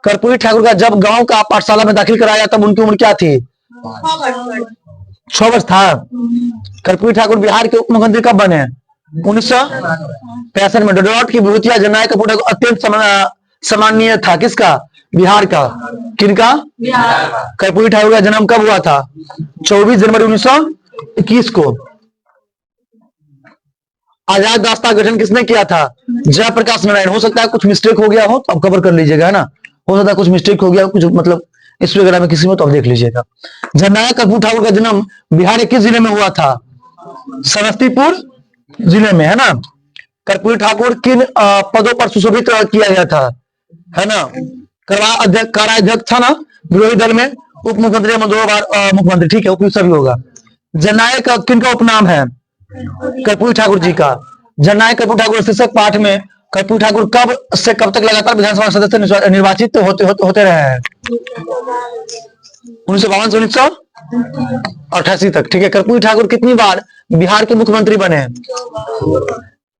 कर्पूरी ठाकुर का जब गांव का पाठशाला में दाखिल कराया तब उनकी उम्र क्या थी? 6 वर्ष था। कर्पूरी ठाकुर बिहार के उप मुख्यमंत्री कब बने? 1965 में। डोडोनाल्ड की विभूतियां जननायक कर्पूरी ठाकुर अत्यंत सम्माननीय था, किसका? बिहार का। किनका? कर्पूरी ठाकुर का जन्म कब हुआ था? 24 जनवरी 1921 को। आजाद दास्ता गठन किसने किया था? जयप्रकाश नारायण। हो सकता है कुछ मिस्टेक हो गया हो तो आप कवर कर लीजिएगा, है ना। हो सकता है कुछ मिस्टेक हो गया, कुछ मतलब इस वगैरह में किसी में, तो आप देख लीजिएगा। जननायक कर्पूरी ठाकुर का जन्म बिहार के किस जिले में हुआ था? समस्तीपुर जिले में, है ना। कर्पूरी ठाकुर किन पदों पर सुशोभित किया गया था? है ना। कार्याध्यक्ष था ना विरोधी दल में, उप मुख्यमंत्री, 2 बार मुख्यमंत्री, ठीक है। उपयुक्त भी होगा। जननायक किनका उपनाम है? कर्पूरी ठाकुर जी का। जननायक कर्पूरी ठाकुर शीर्षक पाठ में कर्पूरी ठाकुर कब से कब तक लगातार विधानसभा सदस्य निर्वाचित होते रहे हैं? 1952 से 1988 तक, ठीक है। कर्पूरी ठाकुर कितनी बार बिहार के मुख्यमंत्री बने?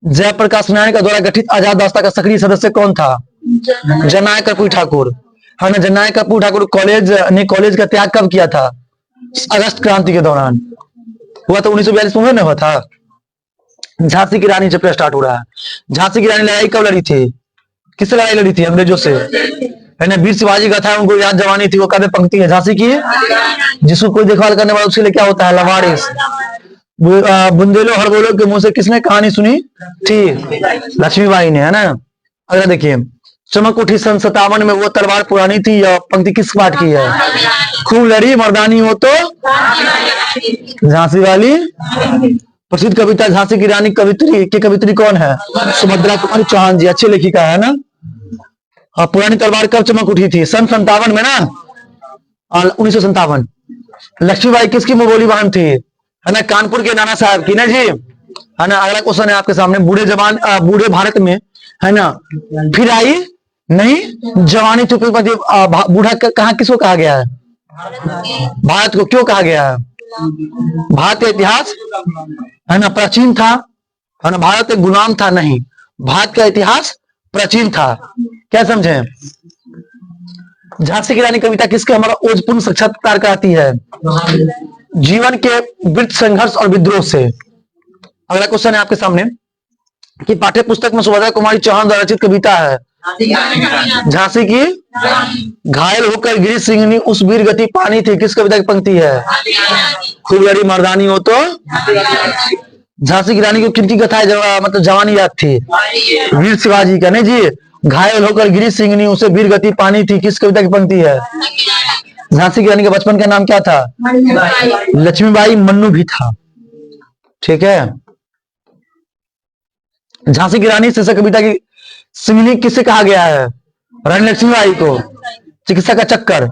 जयप्रकाश नारायण का द्वारा गठित आजाद दास्ता का सक्रिय सदस्य कौन था? जननायक कर्पूरी ठाकुर, है ना। जननायक कर्पूरी ठाकुर कॉलेज का त्याग कब किया था? अगस्त क्रांति के दौरान हुआ था। 1942 में हुआ था। झांसी की रानी चैप्टर स्टार्ट हो रहा है। झांसी की रानी लड़ाई कब लड़ी थी? किससे लड़ाई लड़ी थी? अंग्रेजों से, है ना। वीर शिवाजी का था, उनको याद जवानी थी। वो काव्य पंक्ति है झांसी की, जिसको कोई देखभाल करने वाला उसके लिए क्या होता है? लवारिस। बुंदेलो हड़बोलो के मुंह से किसने कहानी सुनी थी? लक्ष्मीबाई ने, है ना। अगला देखिए, चमक उठी सन 57 में वो तलवार पुरानी थी, या पंक्ति किस पाठ की है? खूब लड़ी मर्दानी हो तो झांसी वाली। प्रसिद्ध कविता झांसी की रानी कवित्री कौन है? सुभद्रा कुमारी चौहान जी, अच्छी लेखिका है ना। पुरानी तलवार कब चमक उठी थी? सन 57 में ना, 1957। लक्ष्मीबाई किसकी मुगोली बहन थी? है ना, कानपुर के नाना साहब की ना जी, है ना। अगला क्वेश्चन है आपके सामने, बूढ़े भारत में, है ना, फिर आई नहीं जवानी तो बूढ़ा कहा किसको कहा गया है? भारत को। क्यों कहा गया है? भारत का इतिहास, है ना, प्राचीन था, है ना। भारत एक गुलाम था नहीं, भारत का इतिहास प्राचीन था। क्या समझे? झांसी की रानी कविता किसके हमारा ओजपूर्ण साक्षात्कार कराती है? जीवन के वृत्त, संघर्ष और विद्रोह से। अगला क्वेश्चन है आपके सामने कि पाठ्य पुस्तक में सुभद्रा कुमारी चौहान द्वारा रचित कविता है झांसी की घायल होकर गिरी सिंहनी उस वीर गति पानी थी, किस कविता की पंक्ति है? खूब लड़ी मर्दानी हो तो। झांसी की रानी को किनकी कथा है मतलब जवानी याद थी? वीर शिवाजी का। नहीं जी, घायल होकर गिरी सिंहनी उसे वीर गति पानी थी, किस कविता की पंक्ति है? झांसी की रानी के बचपन का नाम क्या था? लक्ष्मीबाई। मन्नू भी था, ठीक है। झांसी की रानी शीर्षक कविता की सिंहनी किससे कहा गया है? रानी लक्ष्मीबाई को। चिकित्सा का चक्कर,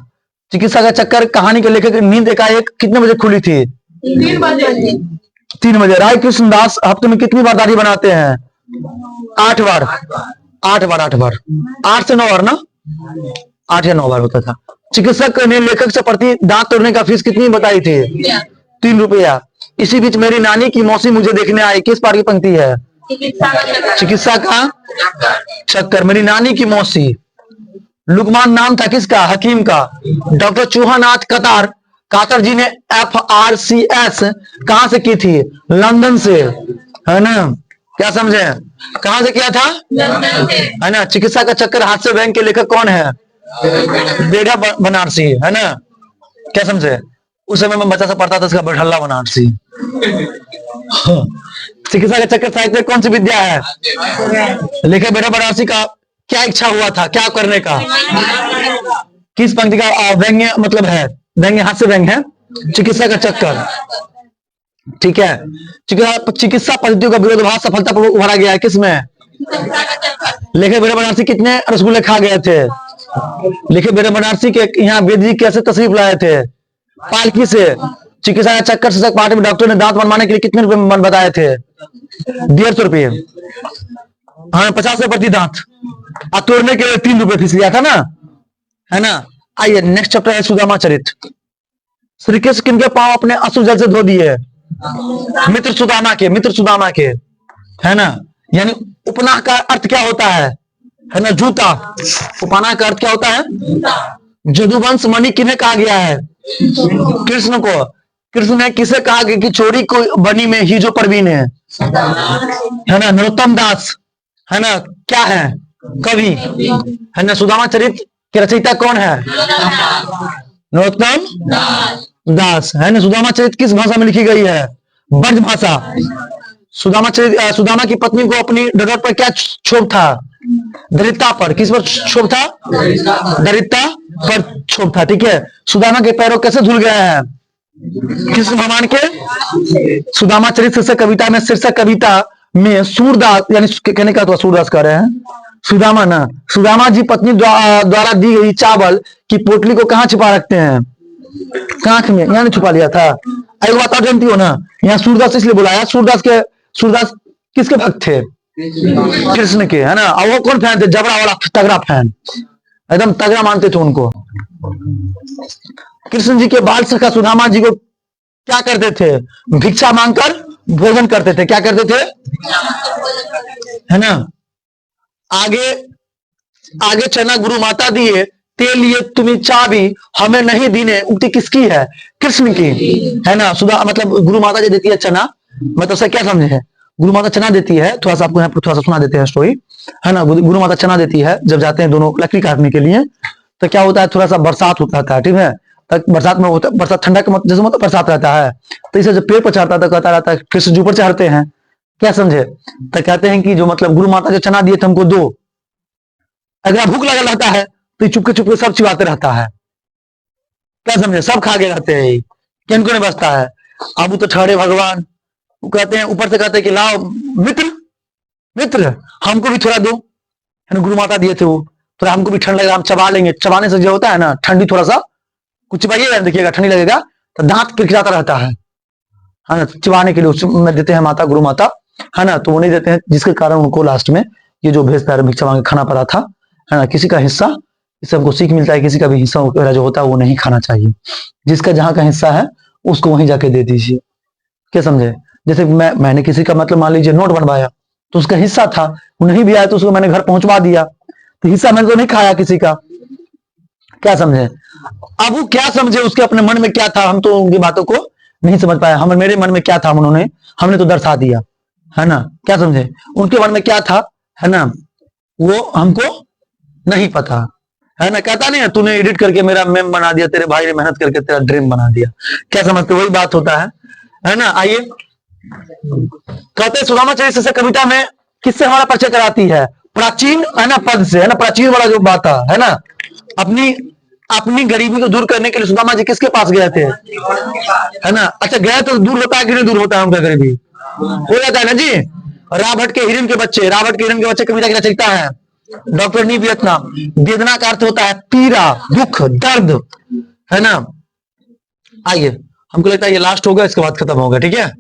चिकित्सा का चक्कर कहानी के लेखक नींद एकाएक कितने बजे खुली थी? 3 बजे। राय कृष्ण दास हफ्ते में कितनी बार दाढ़ी बनाते हैं? 8 बार। 8 बार, 8 बार, 8 से 9 बार ना, 8 या 9 बार होता था। चिकित्सक ने लेखक से प्रति दांत तोड़ने का फीस कितनी बताई थी? ₹3। इसी बीच मेरी नानी की मौसी मुझे देखने आई। किस पार की पंक्ति है? चिकित्सा का चक्कर। मेरी नानी की मौसी। लुकमान नाम था किसका? हकीम का। डॉक्टर चूहानाथ कतार, कातर जी ने FRCS कहां से की थी? लंदन से, है ना? क्या समझे? कहां से किया था? है ना? चिकित्सा का चक्कर हास्य व्यंग के लेखक कौन है? बेड़ा बनारसी, है ना? क्या समझे? उस समय में बच्चा सा पढ़ता था, उसका बैठल्ला बनारसी। चिकित्सा का चक्कर साहित्य कौन सी विद्या है? लेखक बेड़ा बनारसी का क्या इच्छा हुआ था, क्या करने का? किस पंक्ति का व्यंग्य मतलब है? व्यंग्य, हास्य व्यंग्य है। चिकित्सा का चक्कर, ठीक है। चिकित्सा पद्धतियों का विरोधाभास सफलतापूर्वक उभारा गया है किसमें? लेखक बेड़ा बनारसी कितने रसगुल्ले खा गए थे? लेखक बेड़ा बनारसी के यहाँ वेद जी कैसे तशरीफ लाए थे? पालकी से। चिकित्सा का चक्कर शीर्षक पाठ में डॉक्टर ने दांत बनवाने के लिए कितने रुपए मन बताए थे? ₹150। हाँ, 50 रुपए प्रति दांत। और तोड़ने के लिए ₹3 फीस लिया था ना, है ना? आइए नेक्स्ट चैप्टर है सुदामा चरित्र। श्री कृष्ण किनके पांव अपने अश्रु जल से धो दिए? मित्र सुदामा के। मित्र सुदामा के, है ना? यानी उपनाह का अर्थ क्या होता है ना? जूता। उपनाह का अर्थ क्या होता है? जदुवंश मणि किन्हें कहा गया है? कृष्ण को। कृष्ण ने किसे कहा कि चोरी को बनी में ही जो परवीन है ना? नरोत्तम दास, है ना? क्या है? कवि, है ना? सुदामा चरित्र के रचयिता कौन है? नरोत्तम दास, है ना? सुदामा चरित्र किस भाषा में लिखी गई है? ब्रज भाषा। सुदामा की पत्नी को अपनी डगर पर क्या क्षोभ था? दरिद्रता पर। किस पर क्षोभ था? दरिद्रता पर क्षोभ था, ठीक है। सुदामा के पैरों कैसे धुल गए हैं? कृष्ण भगवान के। सुदामा चरित्र शीर्षक कविता में, शीर्षक कविता में सूरदास, यानी कहने का तो सूरदास कह रहे हैं, सुदामा ना, सुदामा जी पत्नी द्वारा दी गई चावल की पोटली को कहाँ छिपा रखते हैं? कांख में। यहाँ छुपा लिया था। एक बात और जानती हो ना, यहाँ सूरदास इसलिए बुलाया, सूरदास किसके भक्त थे? कृष्ण के, है ना? और वो कौन फैन थे? जबरा वाला तगड़ा फैन, एकदम तगड़ा मानते थे उनको। कृष्ण जी के बाल सखा सुदामा जी को क्या करते थे? भिक्षा मांगकर भोजन करते थे। क्या करते थे? है ना? आगे चना गुरु माता दिए, तेल लिए तुम्हें चाबी, हमें नहीं दीने। उक्ति किसकी है? कृष्ण की, है ना? मतलब गुरु माता जी देती है चना, मतलब से क्या समझे है? गुरु माता चना देती है। थोड़ा सा आपको यहाँ पर थोड़ा सा सुना देते हैं स्टोरी, है ना? गुरु माता चना देती है। जब जाते हैं दोनों लकड़ी काटने के लिए, तो क्या होता है? थोड़ा सा बरसात होता है, ठीक है? बरसात में होता है, बरसात ठंडा के जैसे मतलब बरसात रहता है, तो इसे जब पेड़ पर चढ़ता है कहता रहता है कृष्ण जी ऊपर चढ़ते हैं। क्या समझे? तो कहते हैं कि जो मतलब गुरु माता जो चना दिए थे हमको दो। अगर भूख लगा रहता है तो चुपके चुपके सब चिबाते रहता है। क्या समझे? सब खा के रहते हैं, किनको नहीं बचता है। अब तो ठहरे भगवान, वो कहते हैं ऊपर से, कहते हैं कि लाओ मित्र हमको भी थोड़ा दो, है ना? गुरु माता दिए थे वो, थोड़ा हमको भी ठंड लगेगा, हम चबा लेंगे। चबाने से जो होता है ना, ठंडी थोड़ा सा कुछ चिबाइएगा, देखिएगा ठंडी लगेगा तो दांत पिघलाता रहता है ना? चिबाने के लिए उसमें देते हैं माता, गुरु माता, है ना? तो वो नहीं देते हैं, जिसके कारण उनको लास्ट में ये जो भेज पैर भिक्षा मांगे खाना पड़ा था, है ना? किसी का हिस्सा, इससे हमको सीख मिलता है, किसी का भी हिस्सा जो होता है वो नहीं खाना चाहिए। जिसका जहां का हिस्सा है उसको वहीं जाके दे दीजिए। क्या समझे? जैसे मैंने किसी का मतलब मान लीजिए नोट बनवाया, तो उसका हिस्सा था, वो नहीं भी आया तो उसको मैंने घर पहुंचवा दिया, तो हिस्सा मैंने तो नहीं खाया किसी का। क्या समझे? अब वो क्या समझे, उसके अपने मन में क्या था, हम तो उनकी बातों को नहीं समझ पाया। मेरे मन में क्या था हमने तो दर्शा दिया, है ना? क्या समझे? उनके मन में क्या था, है ना? वो हमको नहीं पता, है ना? कहता नहीं है तूने एडिट करके मेरा मेम बना दिया, तेरे भाई ने मेहनत करके तेरा ड्रीम बना दिया। क्या समझते? वही बात होता है ना? आइए, कहते सुदामा चरित्र से कविता में किससे हमारा परिचय कराती है? प्राचीन, है ना? पद से, है ना? प्राचीन वाला जो बात है ना? अपनी गरीबी को दूर करने के लिए सुदामा जी किसके पास गए थे? है ना? अच्छा, गए तो दूर होता है कि नहीं दूर होता है? उनका गरीबी हो जाता है ना जी। रावट के हिरण के बच्चे कविता की रचयिता है डॉक्टर नी वियतनाम। वेदना का अर्थ होता है पीड़ा, दुख, दर्द, है ना? आइए, हमको लगता है ये लास्ट होगा, इसके बाद खत्म होगा, ठीक है?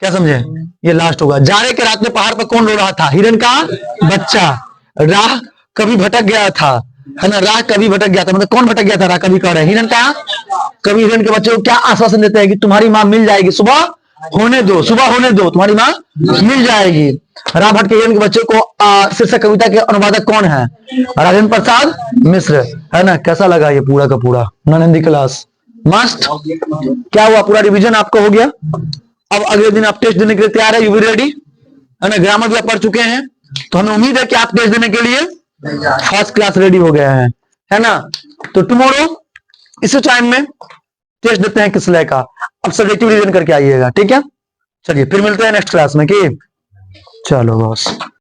क्या समझे? ये लास्ट होगा। जाड़े के रात में पहाड़ पर कौन रो रहा था? हिरण का बच्चा। राह कभी भटक गया था, है ना, राह कभी भटक गया था, मतलब कौन भटक गया था, राह कभी कह रहे हैं हिरण का। कभी हिरण के बच्चे को क्या आश्वासन देते हैं कि तुम्हारी माँ मिल जाएगी, सुबह होने दो, सुबह होने दो, तुम्हारी माँ मिल जाएगी। राह भटके हिरण के बच्चे को शीर्षक कविता के अनुवादक कौन है, राजेंद्र प्रसाद मिश्र, है ना। कैसा लगा ये पूरा का पूरा नन हिंदी क्लास, मस्त। क्या हुआ, पूरा रिवीजन आपका हो गया। अब अगले दिन आप टेस्ट देने के लिए तैयार है, यू बी रेडी, है ना। ग्रामर भी आप पढ़ चुके हैं, तो हमें उम्मीद है कि आप टेस्ट देने के लिए फर्स्ट क्लास रेडी हो गए हैं, है ना। तो टुमारो इसी टाइम में टेस्ट देते हैं किस लय का। अब सब्जेक्टिव रिवीजन करके आइएगा, ठीक है। चलिए फिर मिलते हैं नेक्स्ट क्लास में, कि चलो बॉस।